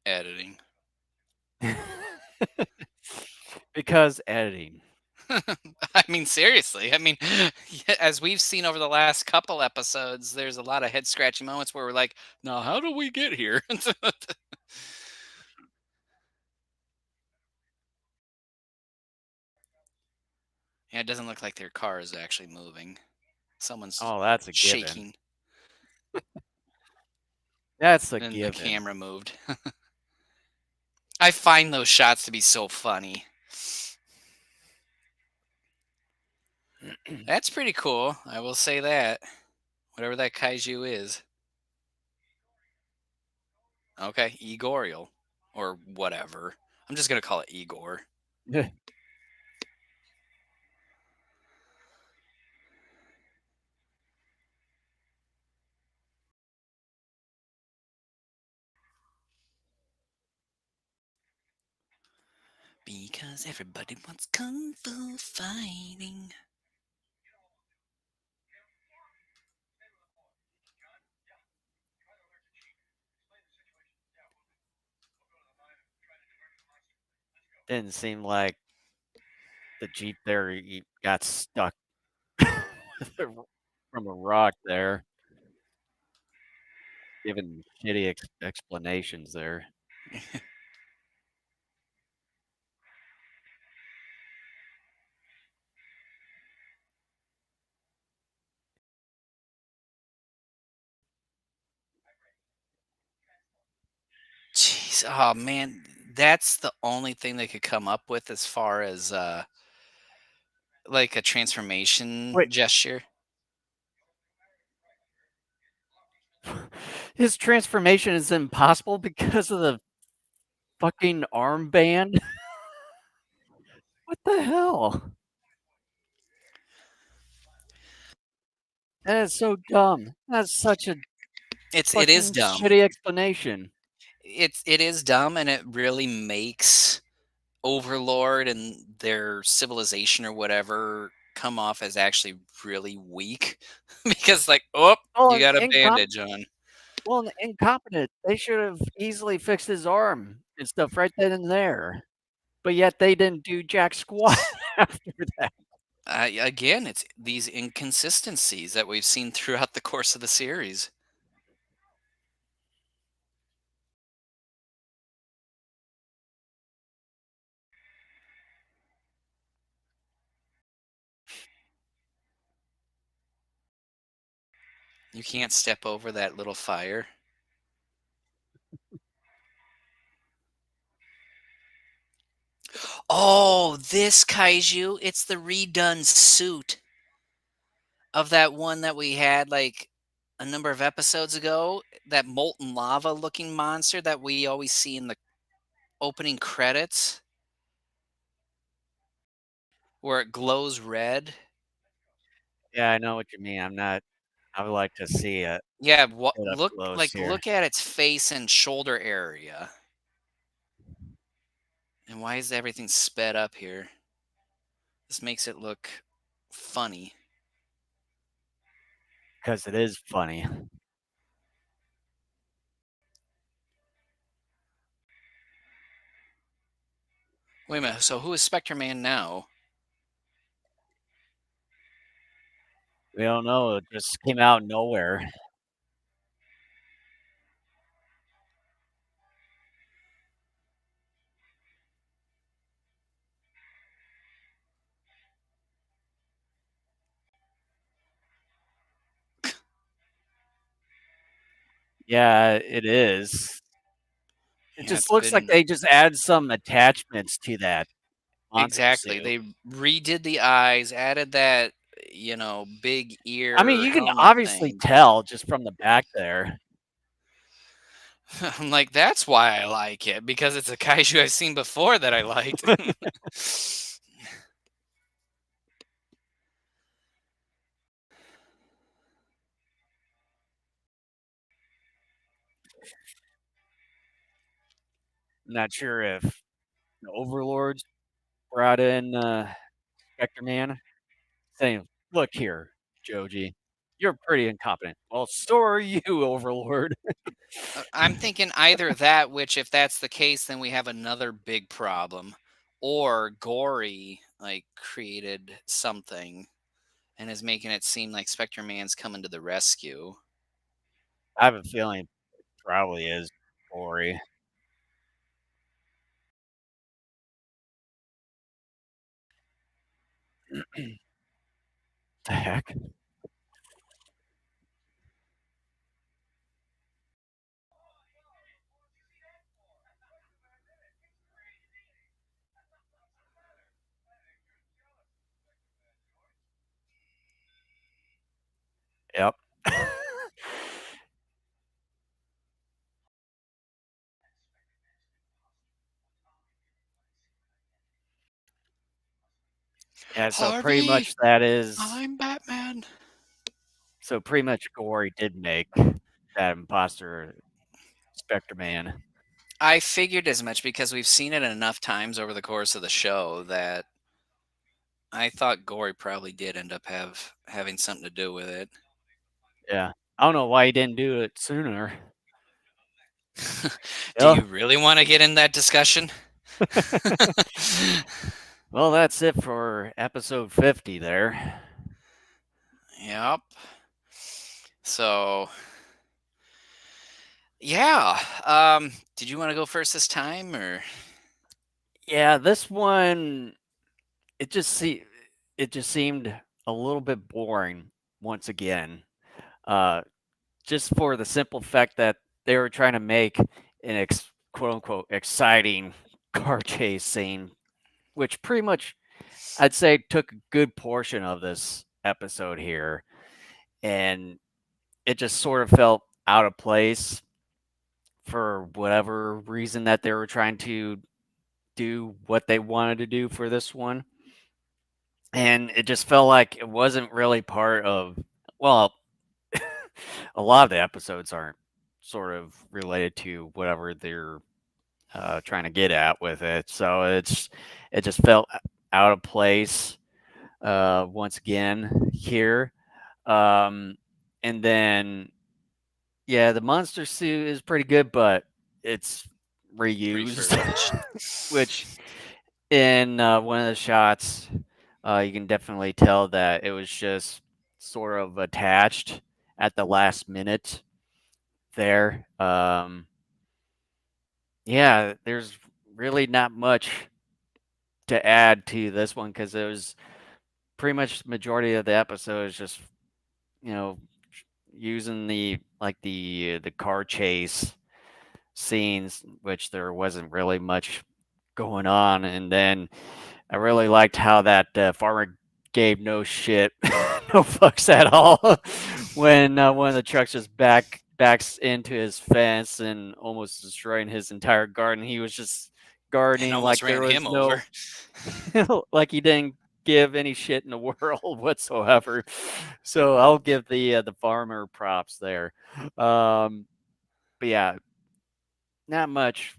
Editing. Because editing. I mean, seriously. I mean, as we've seen over the last couple episodes, there's a lot of head scratching moments where we're like, now, how do we get here? Yeah, it doesn't look like their car is actually moving. Someone's Oh, that's a given. shaking, That's a and the given. camera moved. I find those shots to be so funny. That's pretty cool. I will say that. Whatever that kaiju is. Okay, Igorial. Or whatever. I'm just going to call it Igor. Because everybody wants kung fu fighting. Didn't seem like the Jeep there, he got stuck from a rock there, giving shitty explanations there. Jeez, oh man, that's the only thing they could come up with as far as like a transformation Wait, gesture. his transformation is impossible because of the fucking armband? What the hell? That is so dumb. That's such a It is fucking dumb. shitty explanation. It is dumb, and it really makes Overlord and their civilization or whatever come off as actually really weak because like, oh, Oh, you and got a bandage on. and incompetent. They should have easily fixed his arm and stuff right then and there. But yet they didn't do jack squat after that. Again, it's these inconsistencies that we've seen throughout the course of the series. You can't step over that little fire. Oh, this kaiju, it's the redone suit of that one that we had like a number of episodes ago, that molten lava looking monster that we always see in the opening credits where it glows red. Yeah, I know what you mean. I would like to see it Yeah, up close here look at its face and shoulder area. And why is everything sped up here? This makes it look funny. because it is funny. Wait a minute, so who is Spectreman now? We don't know. It just came out of nowhere. Yeah, it is. It Yeah, just it's looks like been they just add some attachments to that monster exactly. suit. They redid the eyes, added that, big I mean, ear you can helmet obviously thing. tell just from the back there. I'm like, that's why I like it, because it's a kaiju I've seen before that I liked. Not sure if the overlords brought in Spectreman saying, "Look here, Joji, you're pretty incompetent." Well, so are you, Overlord. I'm thinking either that, which if that's the case, then we have another big problem, or Gory like created something and is making it seem like Spectre Man's coming to the rescue. I have a feeling it probably is gory. The heck? Yep. Yeah, Harvey, is I'm Batman. so pretty much Gory did make that imposter Spectre Man. I figured as much because we've seen it enough times over the course of the show that I thought Gory probably did end up having something to do with it. Yeah. I don't know why he didn't do it sooner. Do Yeah. you really want to get in that discussion? Well, that's it for episode 50 there. Yep. So, yeah. Did you want to go first this time, or? Yeah, this one it just see it just seemed a little bit boring once again. Uh just for the simple fact that they were trying to make an quote unquote exciting car chase scene, which pretty much I'd say took a good portion of this episode here, and it just sort of felt out of place for whatever reason that they were trying to do what they wanted to do for this one. And it just felt like it wasn't really part of, well, a lot of the episodes aren't sort of related to whatever they're trying to get at with it. So it just felt out of place once again here. Um, and then yeah, the monster suit is pretty good, but it's reused, Refurbished. which in one of the shots, you can definitely tell that it was just sort of attached at the last minute there. Yeah, there's really not much to add to this one because it was pretty much majority of the episode is just you know using the car chase scenes, which there wasn't really much going on. And then I really liked how that farmer gave no shit, no fucks at all when one of the trucks just backs into his fence and almost destroying his entire garden. He was just And gardening almost like there ran was him over. no, like he didn't give any shit in the world whatsoever. So I'll give the farmer props there. But yeah, not much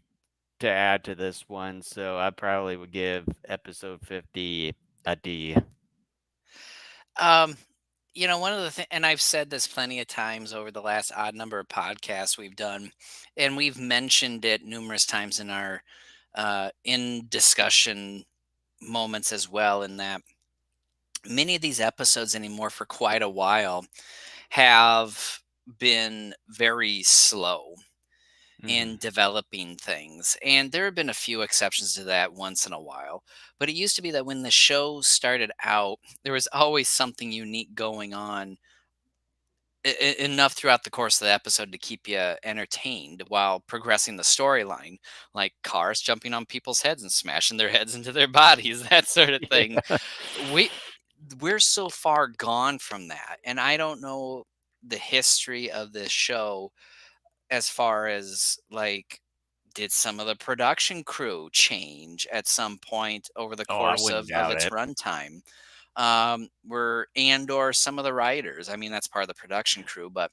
to add to this one, so I probably would give episode 50 a D. Um, one of the things, and I've said this plenty of times over the last odd number of podcasts we've done, and we've mentioned it numerous times in our in discussion moments as well, in that many of these episodes anymore for quite a while have been very slow in Mhm. developing things. And there have been a few exceptions to that once in a while. But it used to be that when the show started out, there was always something unique going on, enough throughout the course of the episode to keep you entertained while progressing the storyline, like cars jumping on people's heads and smashing their heads into their bodies, that sort of thing. Yeah. We we're so far gone from that, and I don't know the history of this show as far as, like, did some of the production crew change at some point over the Oh, I course wouldn't of doubt its it. runtime? Were and or some of the writers, I mean, that's part of the production crew, but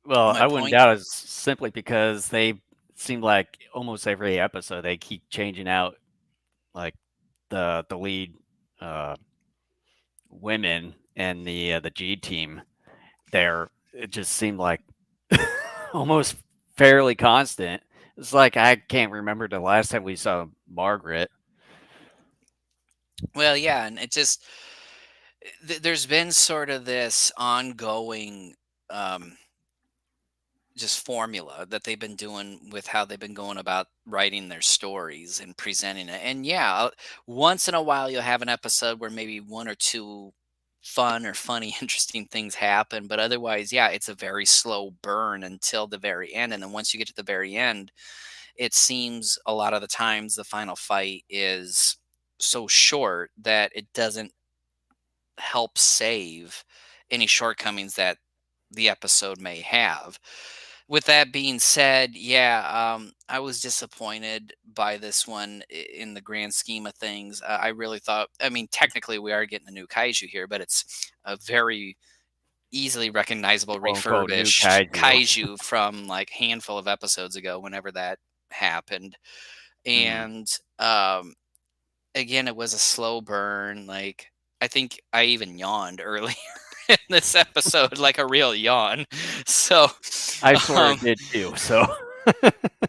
Well, my I wouldn't point. doubt it simply because they seem like almost every episode they keep changing out like the lead uh, women and the G team there. It just seemed like almost fairly constant. It's like I can't remember the last time we saw Margaret. Well, yeah, and it just there's been sort of this ongoing, um just formula that they've been doing with how they've been going about writing their stories and presenting it. And yeah, once in a while you'll have an episode where maybe one or two fun or funny, interesting things happen. But otherwise, yeah, it's a very slow burn until the very end. And then once you get to the very end, it seems a lot of the times the final fight is so short that it doesn't help save any shortcomings that the episode may have. With that being said, yeah, I was disappointed by this one in the grand scheme of things. I really thought, I mean, technically we are getting a new kaiju here, but it's a very easily recognizable "Quote unquote" new refurbished kaiju. kaiju from like handful of episodes ago, whenever that happened. Mhm. And again, it was a slow burn. Like, I think I even yawned earlier in this episode, like a real yawn. So, I sort of um, did too, so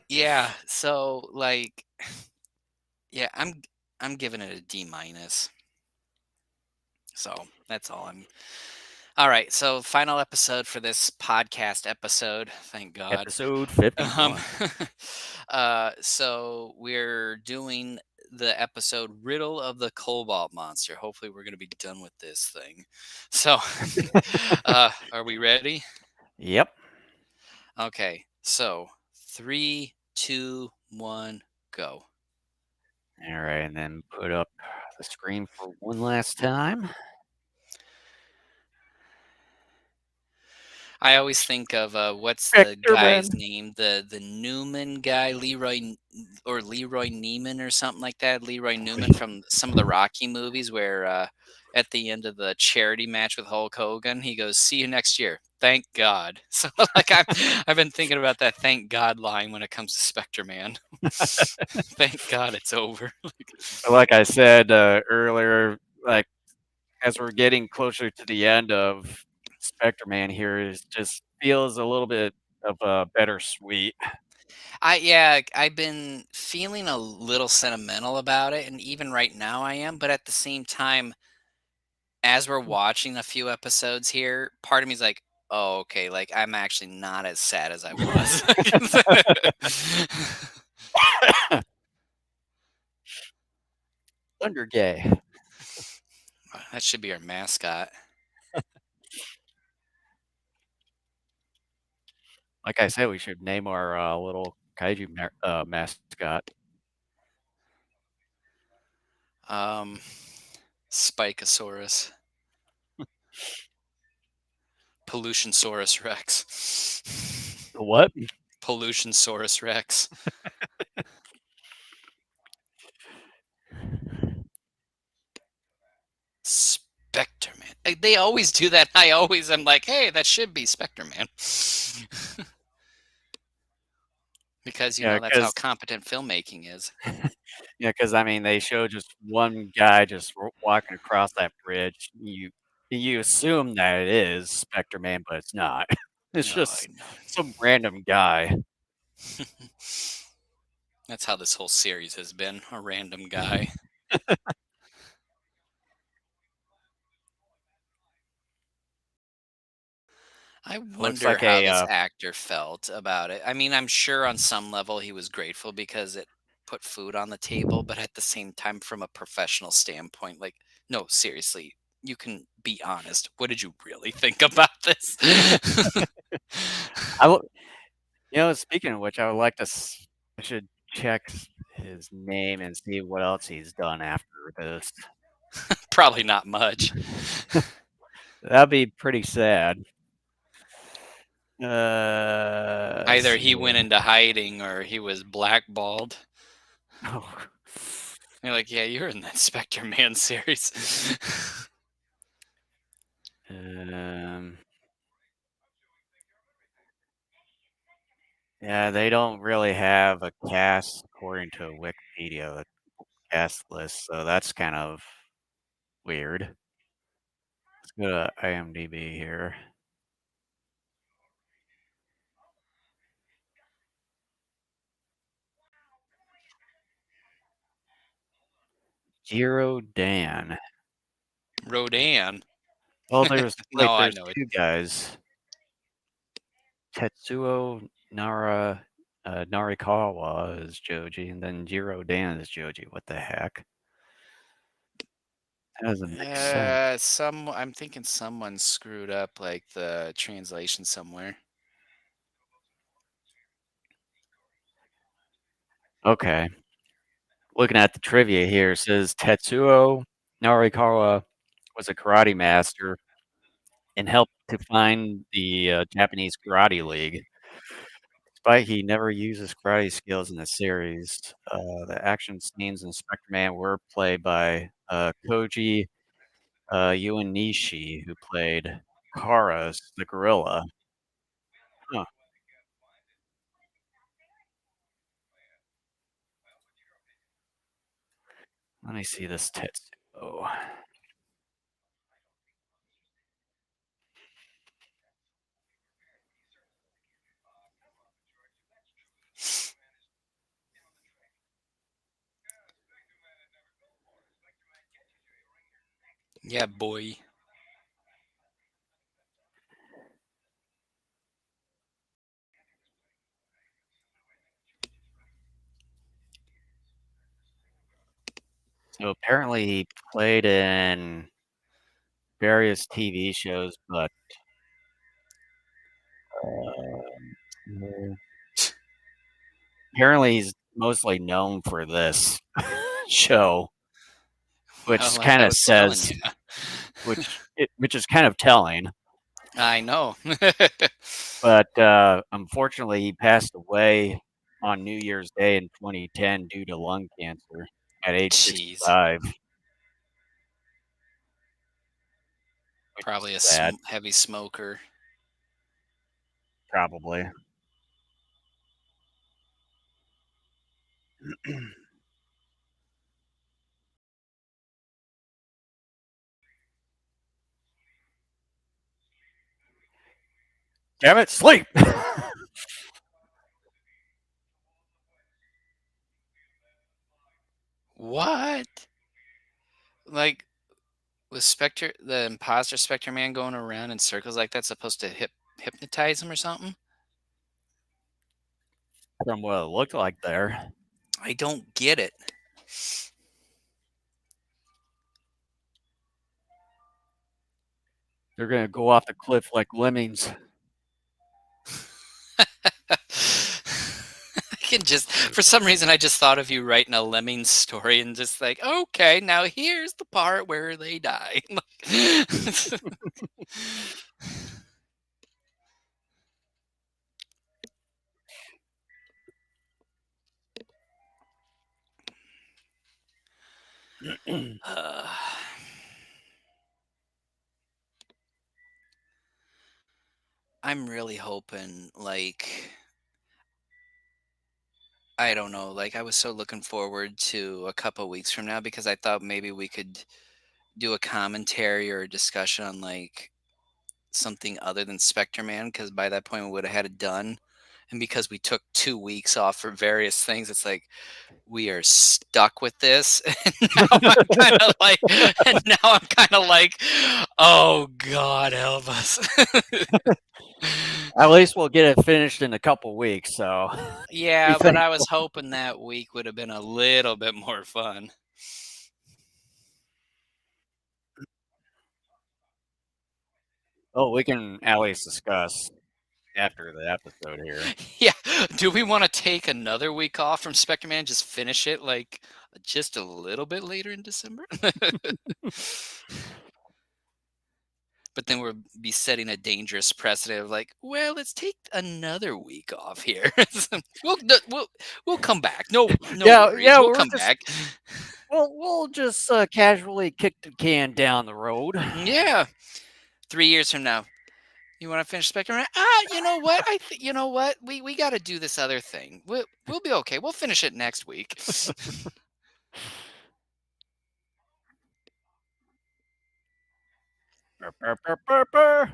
yeah. So, like, yeah, I'm giving it a D minus. So that's all I'm. All right. So final episode for this podcast episode. Thank God. Episode Um, 51. so we're doing the episode Riddle of the Cobalt Monster. Hopefully, we're going to be done with this thing. So, are we ready? Yep. Okay. So, three, two, one, go. All right, and then put up the screen for one last time. I always think of what's the guy's Spectreman. name? The Newman guy, Leroy Neiman or something like that. Leroy Newman from some of the Rocky movies, where at the end of the charity match with Hulk Hogan, he goes, "See you next year." Thank God. So like I've been thinking about that "Thank God" line when it comes to Spectre Man. Thank God it's over. Like I said earlier, like as we're getting closer to the end of Spectreman here, it just feels a little bit of a bittersweet. I've been feeling a little sentimental about it, and even right now I am. But at the same time, as we're watching a few episodes here, part of me is like, "Oh, okay, like, I'm actually not as sad as I was." Thunder Gay. That should be our mascot. Like I said, we should name our little kaiju mascot. Um, Spikosaurus. Pollutionsaurus Rex. What? Pollutionsaurus Rex. Spectreman. They always do that. I always am like, "Hey, that should be Spectreman." Because, Yeah, that's how because competent filmmaking is. I mean, they show just one guy just walking across that bridge. You assume that it is Spectre Man, but it's not. It's Oh, I just know. some random guy. That's how this whole series has been, a random guy. I Looks wonder like how a this actor felt about it. I mean, I'm sure on some level he was grateful because it put food on the table, but at the same time, from a professional standpoint, like, no, seriously, you can be honest. What did you really think about this? I will, speaking of which, I would like to. I should check his name and see what else he's done after this. Probably not much. That'd be pretty sad. Let's Either he see. went into hiding or he was blackballed. Oh. You're like, yeah, you're in that Spectre Man series. Um, yeah, they don't really have a cast according to Wikipedia, a cast list, so that's kind of weird. Let's go to IMDb here. Jiro Dan. Rodan. Oh, No, I there's know it. two guys. Tetsuo Narikawa is Joji, and then Jiro Dan is Joji. What the heck? That doesn't make sense. I'm thinking someone screwed up like the translation somewhere. Okay. Looking at the trivia here, it says Tetsuo Narikawa was a karate master and helped to find the Japanese Karate League. Despite he never uses karate skills in the series, the action scenes in Spectreman were played by Koji Uenishi, who played Karas the gorilla. Huh. Let me see this Tetsuo. Yeah, boy. So apparently he played in various TV shows, but apparently he's mostly known for this show, Well, which like kind I of was telling says, you. which is kind of telling. I know. But unfortunately, he passed away on New Year's Day in 2010 due to lung cancer at age Jeez. 65, which is Probably a sad, heavy smoker. probably. Damn it, sleep! What? Like, was the imposter Spectre Man going around in circles like that supposed to hypnotize him or something? From what it looked like there. I don't get it. They're going to go off the cliff like lemmings. I can just, for some reason, I just thought of you writing a lemming story and just like, okay, now here's the part where they die. uh, I'm really hoping, like, I don't know, like, I was so looking forward to a couple weeks from now because I thought maybe we could do a commentary or a discussion on, like, something other than Spectre Man, because by that point we would have had it done. And because we took 2 weeks off for various things, it's like we are stuck with this. And now I'm kind of like, oh God, help us. At least we'll get it finished in a couple weeks, so be Yeah, but I was thankful. hoping that week would have been a little bit more fun. Oh, we can at least discuss after the episode here. Yeah. Do we want to take another week off from Spectre Man? Just finish it like just a little bit later in December? But then we'll be setting a dangerous precedent of like, well, let's take another week off here. We'll come back. No Yeah, worries. yeah, We'll we're come just back. we'll just casually kick the can down the road. Yeah. 3 years from now, you want to finish Spectrum? You know what? you know what? We got to do this other thing. We'll be okay. We'll finish it next week. Burr, burr, burr, burr, burr.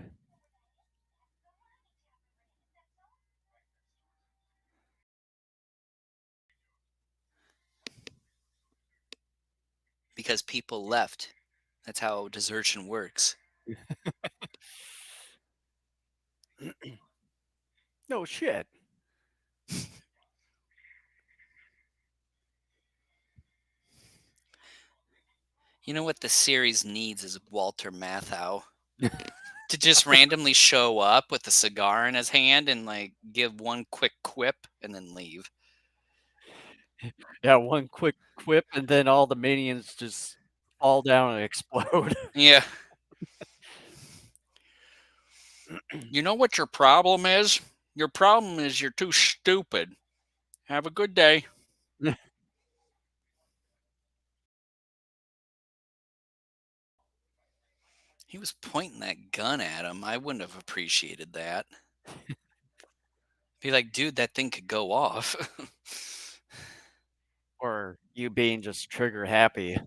Because people left. That's how desertion works. No shit. You know what the series needs is Walter Matthau to just randomly show up with a cigar in his hand and like give one quick quip and then leave. Yeah, one quick quip, and then all the minions just fall down and explode. Yeah. You know what your problem is? Your problem is you're too stupid. Have a good day. He was pointing that gun at him. I wouldn't have appreciated that. Be like, dude, that thing could go off. Or you being just trigger happy.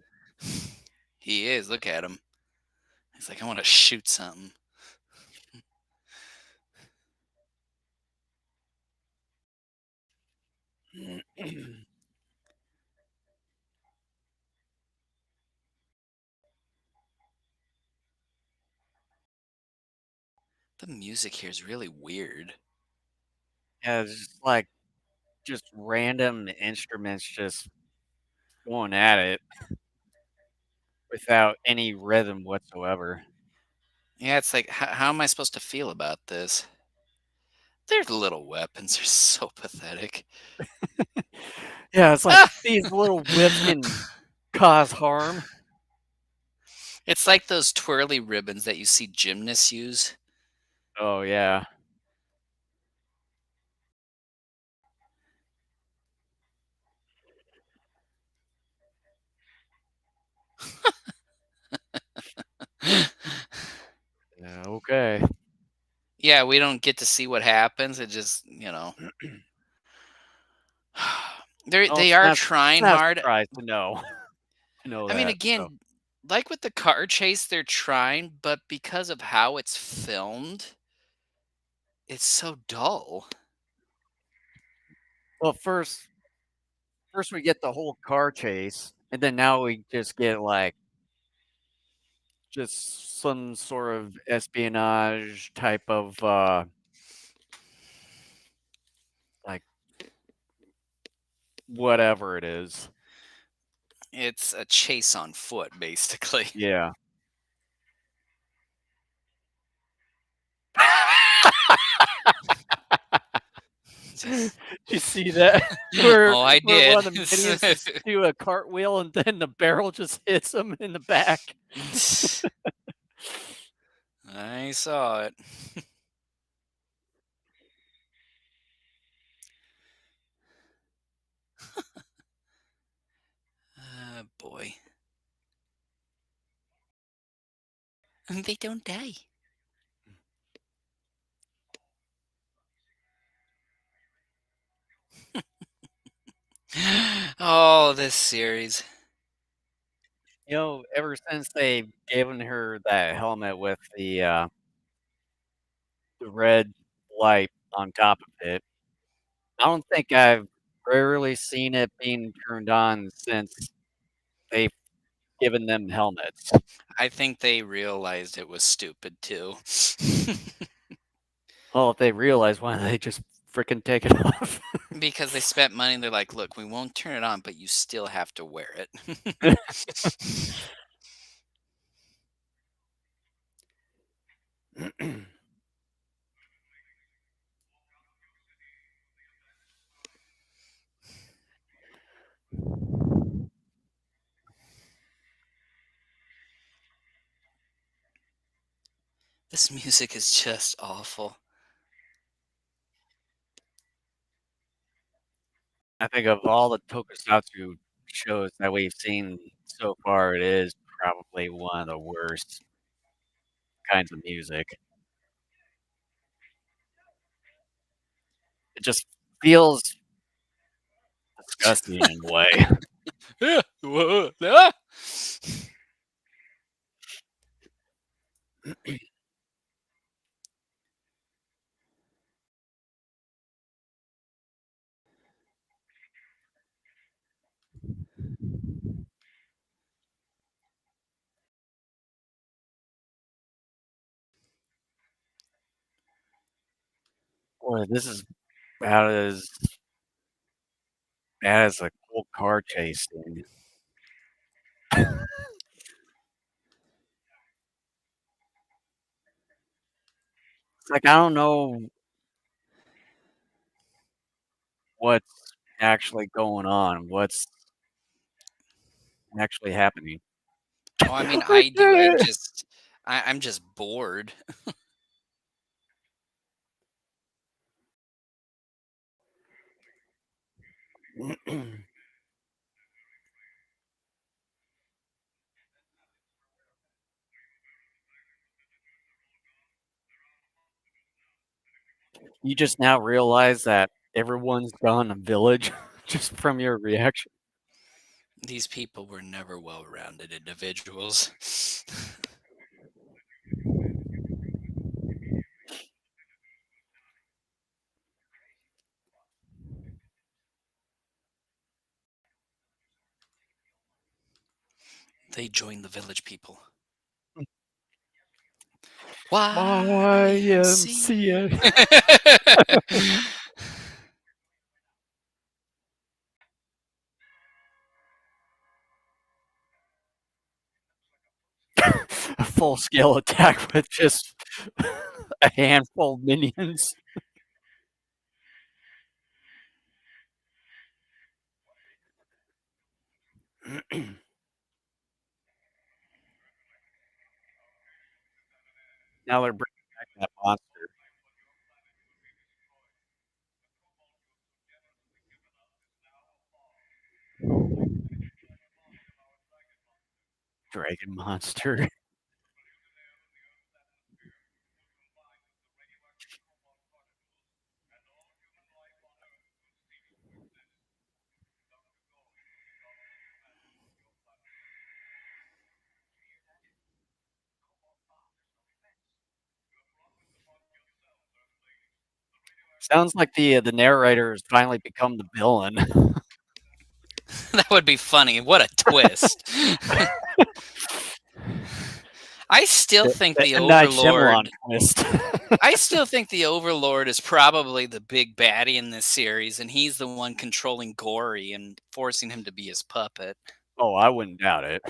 He is. Look at him. He's like, I want to shoot something. The music here is really weird. Yeah, it's just like just random instruments just going at it without any rhythm whatsoever. Yeah, it's like, how am I supposed to feel about this? Their little weapons are so pathetic. Yeah, it's like Ah! these little whips can cause harm. It's like those twirly ribbons that you see gymnasts use. Oh, yeah. Yeah, okay. Yeah, we don't get to see what happens. It just, Well, they are it's trying not a hard. surprise to know to know I mean, that, so again, like with the car chase, they're trying, but because of how it's filmed, it's so dull. well, first we get the whole car chase, and then now we just get, like, just some sort of espionage type of, like, whatever it is. It's a chase on foot, basically. Yeah. Just You see that? Where oh, I where did. one of the minions just do a cartwheel and then the barrel just hits him in the back. I saw it. Boy. They don't die. Oh, this series. You know, ever since they've given her that helmet with the red light on top of it, I don't think I've rarely seen it being turned on since they've given them helmets. I think they realized it was stupid too. Well, if they realize, why don't they just fricking take it off? Because they spent money and they're like, look, we won't turn it on, but you still have to wear it. This music is just awful. I think of all the tokusatsu shows that we've seen so far, it is probably one of the worst kinds of music. It just feels disgusting in a way. Ah! Boy, this is about as bad as a cool car chase scene. It's like, I don't know what's actually going on, what's actually happening. Oh, I mean, I I do. get I'm just bored. it. You just now realize that everyone's gone a village just from your reaction. These people were never well-rounded individuals. They joined the village people. YMCA. YMCA. A full-scale attack with just a handful of minions. Now they're bringing back that monster. Dragon monster. Sounds like the narrator has finally become the villain. That would be funny. What a twist. I still think The the M. Night Shyamalan Overlord twist. I still think the Overlord is probably the big baddie in this series, and he's the one controlling Gory and forcing him to be his puppet. Oh, I wouldn't doubt it.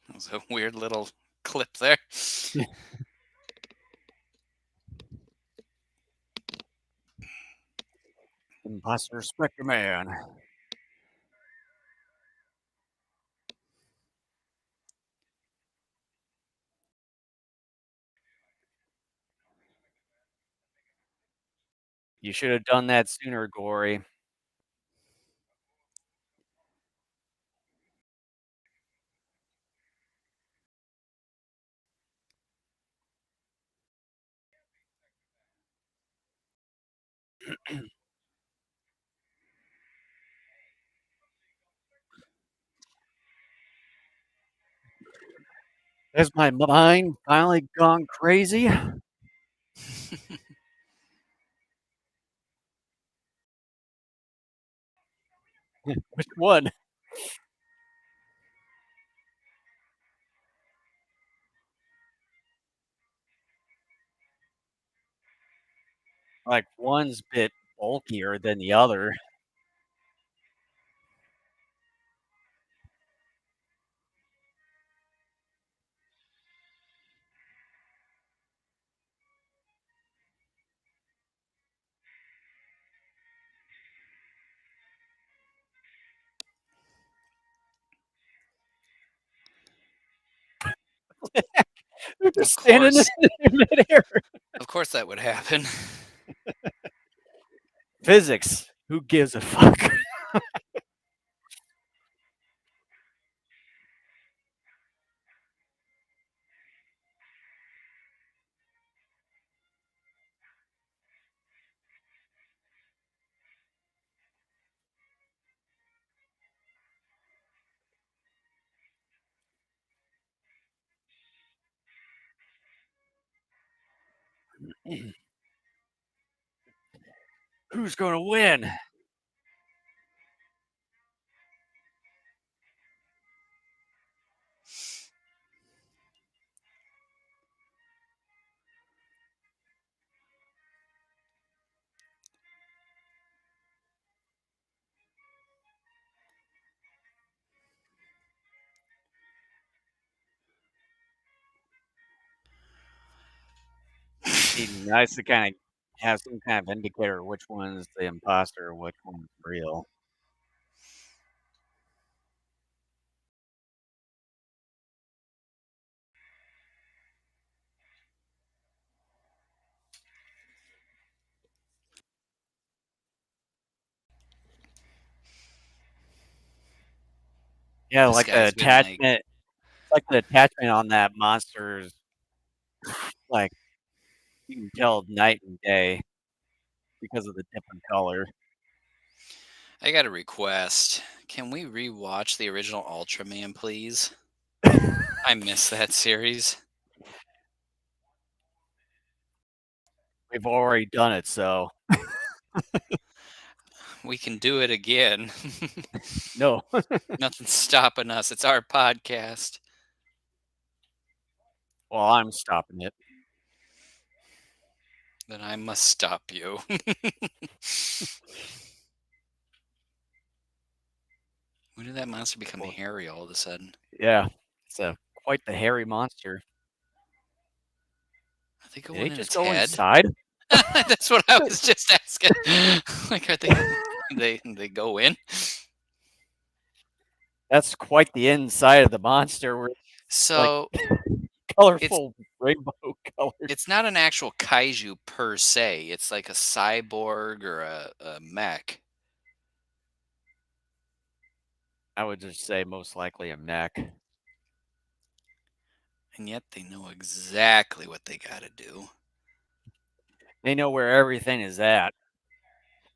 That was a weird little clip there. Imposter Spectreman. You should have done that sooner, Gory. Has my mind finally gone crazy? Which one? Like, one's a bit bulkier than the other. They're just Of standing course. in midair. Of course that would happen. Physics. Who gives a fuck? Who's going to win? Be nice to kind of have some kind of indicator which one's the imposter, which one's real. Yeah, This like the guy's been like, attachment, like the attachment on that monster's like you can tell night and day because of the different color. I got a request. Can we rewatch the original Ultraman, please? I miss that series. We've already done it, so We can do it again. no. Nothing's stopping us. It's our podcast. Well, I'm stopping it. Then I must stop you. When did that monster become Well, hairy all of a sudden? yeah, it's a quite the hairy monster. Are they Did he going in just its go head? inside? That's what I was just asking. Like, are they? They go in? That's quite the inside of the monster. Where like So it's colorful rainbow colors. it's not an actual kaiju per se. It's like a cyborg or a mech, I would just say most likely a mech. and yet they know exactly what they got to do. They know where everything is at.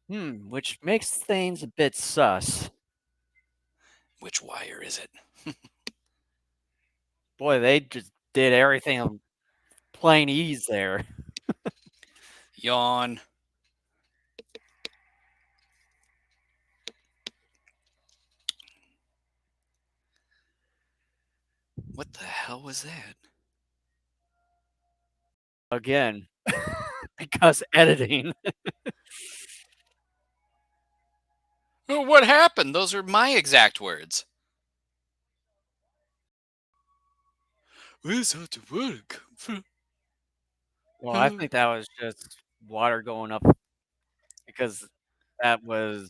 Which makes things a bit sus. Which wire is it? Boy, they just did everything on plain ease there. Yawn. What the hell was that? Again, because editing. Oh, what happened? Those are my exact words. Where's that the water come Well, I from? think that was just water going up because that was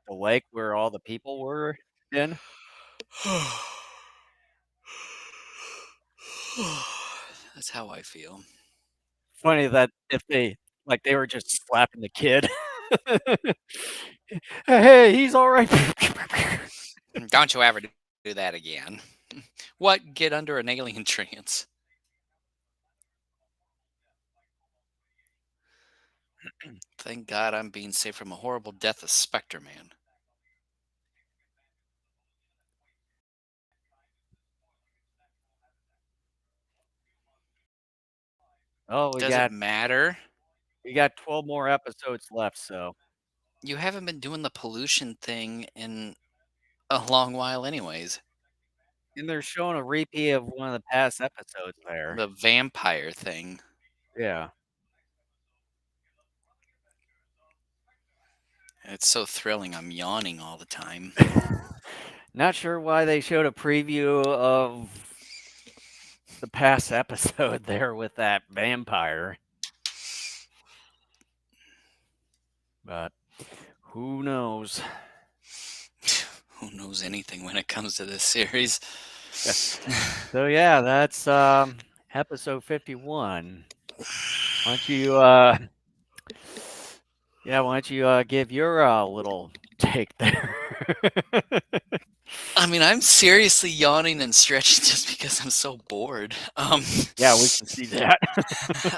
the lake where all the people were in. That's how I feel. Funny that if they were just slapping the kid. Hey, he's all right. Don't you ever do that again. What? Get under an alien trance? Thank God I'm being saved from a horrible death of Spectreman. Oh, Does it matter? we got 12 more episodes left, so You haven't been doing the pollution thing in a long while, anyways. and they're showing a repeat of one of the past episodes there. The vampire thing. Yeah. It's so thrilling. I'm yawning all the time. Not sure why they showed a preview of the past episode there with that vampire. But who knows? Who knows anything when it comes to this series? So yeah, that's episode 51. Why don't you give your little take there? I mean, I'm seriously yawning and stretching just because I'm so bored. Yeah, we can see that.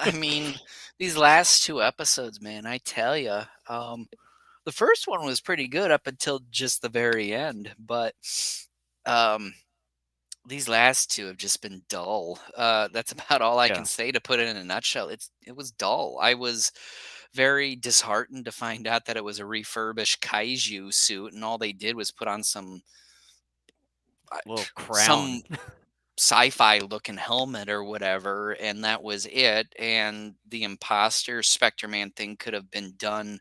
I mean, these last two episodes, man, I tell you, the first one was pretty good up until just the very end, but um, these last two have just been dull. That's about all I Yeah. can say to put it in a nutshell. It was dull. I was very disheartened to find out that it was a refurbished kaiju suit, and all they did was put on uh, Little some crown. sci-fi looking helmet or whatever, and that was it. And the imposter Spectreman thing could have been done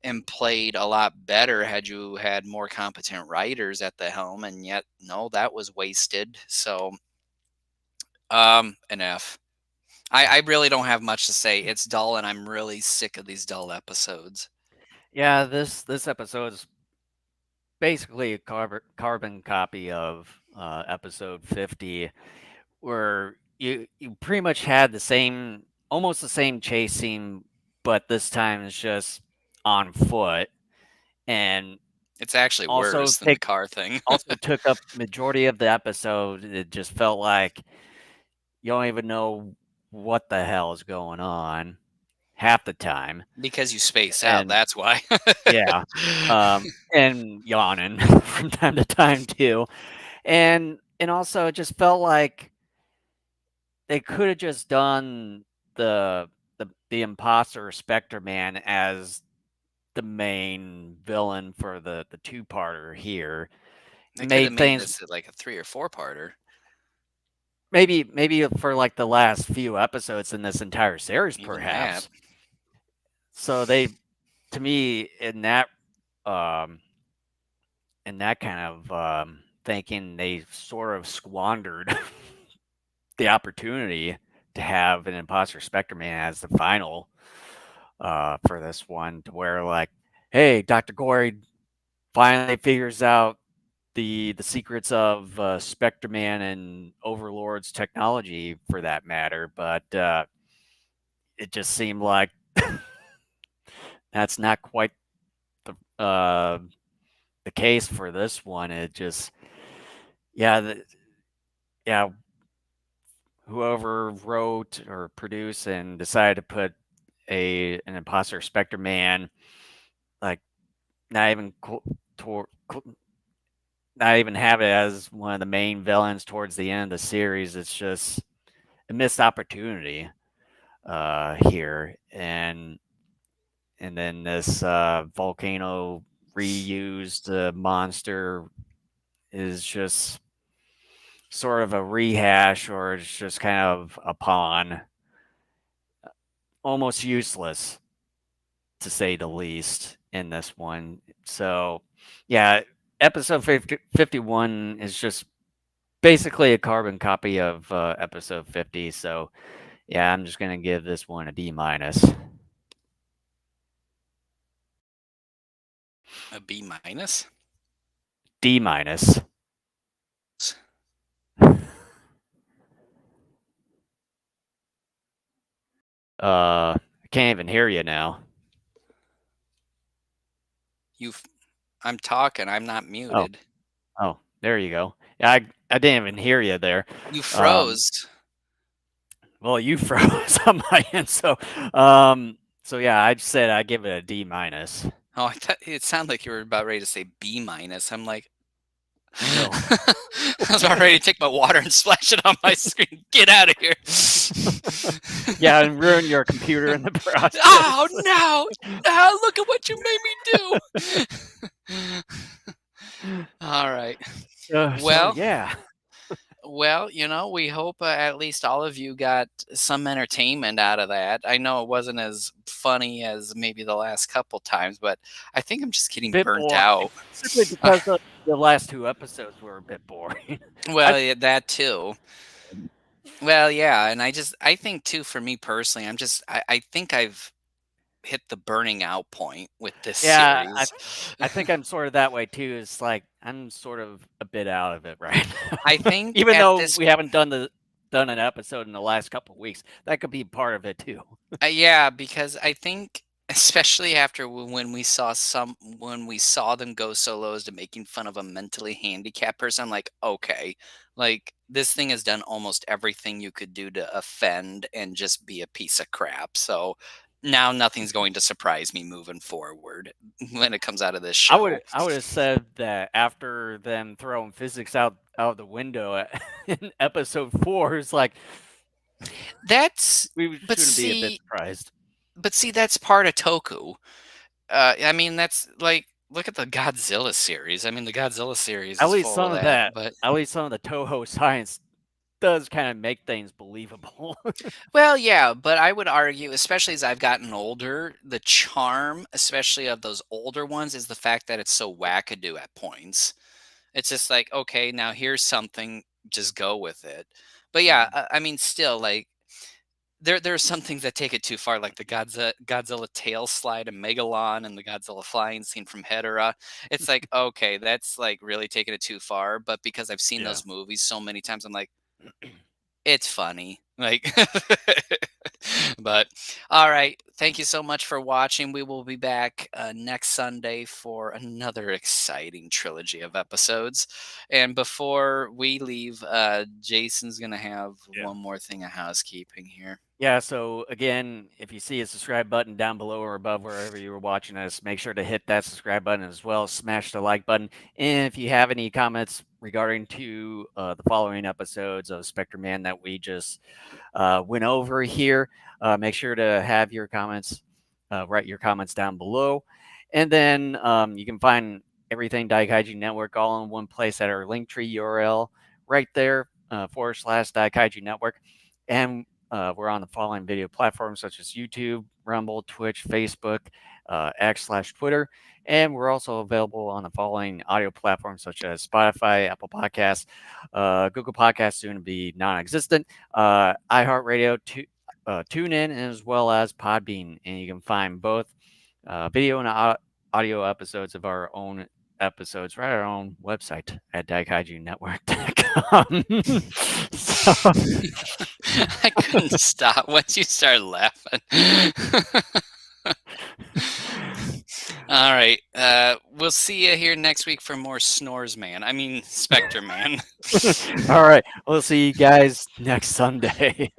and played a lot better had you had more competent writers at the helm, and yet no, that was wasted. So an F. I really don't have much to say. It's dull, and I'm really sick of these dull episodes. Yeah, this episode is basically a carbon copy of episode 50, where you pretty much had almost the same chase scene, but this time it's just on foot, and It's actually also worse than the car thing. took up majority of the episode. It just felt like you don't even know what the hell is going on half the time, Because you space out, and that's why. yeah, and yawning from time to time too, and also it just felt like they could have just done the the imposter Spectreman as the main villain for the two-parter here. They could have Made made things this like a 3 or 4-parter. maybe for like the last few episodes in this entire series, Even that. perhaps. So they, to me, um, in that kind of thinking, they sort of squandered the opportunity to have an imposter Spectreman as the final for this one, to where like, hey, Dr. Gory finally figures out the secrets of Spectreman and Overlord's technology, for that matter, but it just seemed like that's not quite the case for this one. It just, yeah, yeah, whoever wrote or produced and decided to put an imposter Spectreman, like, not even tor- not even have it as one of the main villains towards the end of the series. It's just a missed opportunity here, and then this volcano reused monster is just sort of a rehash, or it's just kind of a pawn, almost useless to say the least in this one. So, yeah, episode 51 is just basically a carbon copy of episode 50. So, yeah, I'm just going to give this one a D minus. A B minus? D minus. I can't even hear you now. You've I'm talking, I'm not Oh, muted. oh, there you go. Yeah, I didn't even hear you there. You Um, froze. well, you froze on my end, so yeah, I just said I give it a D minus. Oh, I thought it sounded like you were about ready to say B minus. I'm like, No. I was about ready to take my water and splash it on my screen. Get out of here. Yeah, and ruin your computer in the Oh, process. no. No, look at what you made me do. All right. So Well, yeah. we hope at least all of you got some entertainment out of that. I know it wasn't as funny as maybe the last couple times, but I think I'm just getting Bit burnt boring, out. simply because the last two episodes were a bit boring. I Well, yeah, that too. Well, yeah, and I think too, for me personally, I think I've hit the burning out point with this Yeah, series. I think I'm sort of that way too. It's like I'm sort of a bit out of it right I now. think Even at though this we haven't done an episode in the last couple of weeks, that could be part of it too. Yeah, because I think especially after when we saw them go so low as to making fun of a mentally handicapped person, I'm like, okay, like this thing has done almost everything you could do to offend and just be a piece of crap. So now nothing's going to surprise me moving forward when it comes out of this show. I would have said that after them throwing physics out the window in episode 4, it's like That's we but shouldn't be a bit see, surprised. that's part of Toku. I mean, that's like look at the Godzilla series. I mean, the Godzilla series At is least full some of of that, that, but at least some of the Toho science does kind of make things believable. well, yeah, but I would argue, especially as I've gotten older, the charm, especially of those older ones, is the fact that it's so wackadoo at points. It's just like, okay, now here's something, just go with it. But yeah, Mhm. I mean, still, like there are some things that take it too far, like the Godzilla tail slide and Megalon and the Godzilla flying scene from Hedorah. It's like, okay, that's like really taking it too far. But because I've seen Yeah. those movies so many times, I'm like, it's funny. Like, but all right. Thank you so much for watching. We will be back next Sunday for another exciting trilogy of episodes. And before we leave, Jason's gonna have Yeah. one more thing of housekeeping here. Yeah, so again, if you see a subscribe button down below or above wherever you were watching us, make sure to hit that subscribe button as well. Smash the like button. And if you have any comments regarding to the following episodes of Spectreman that we just went over here, make sure to have your comments, write your comments down below. And then you can find everything Daikaiju Network all in one place at our Linktree URL right there, / Daikaiju Network. And we're on the following video platforms such as YouTube, Rumble, Twitch, Facebook, X/Twitter. And we're also available on the following audio platforms such as Spotify, Apple Podcasts, Google Podcasts, soon to be non existent, iHeartRadio, TuneIn, as well as Podbean. And you can find both video and audio episodes of our own episodes right on our own website at daikaijunetwork.com. So, I couldn't stop once you started laughing. All right. We'll see you here next week for more Snores Man. I mean, Spectre Man. all right. We'll see you guys next Sunday.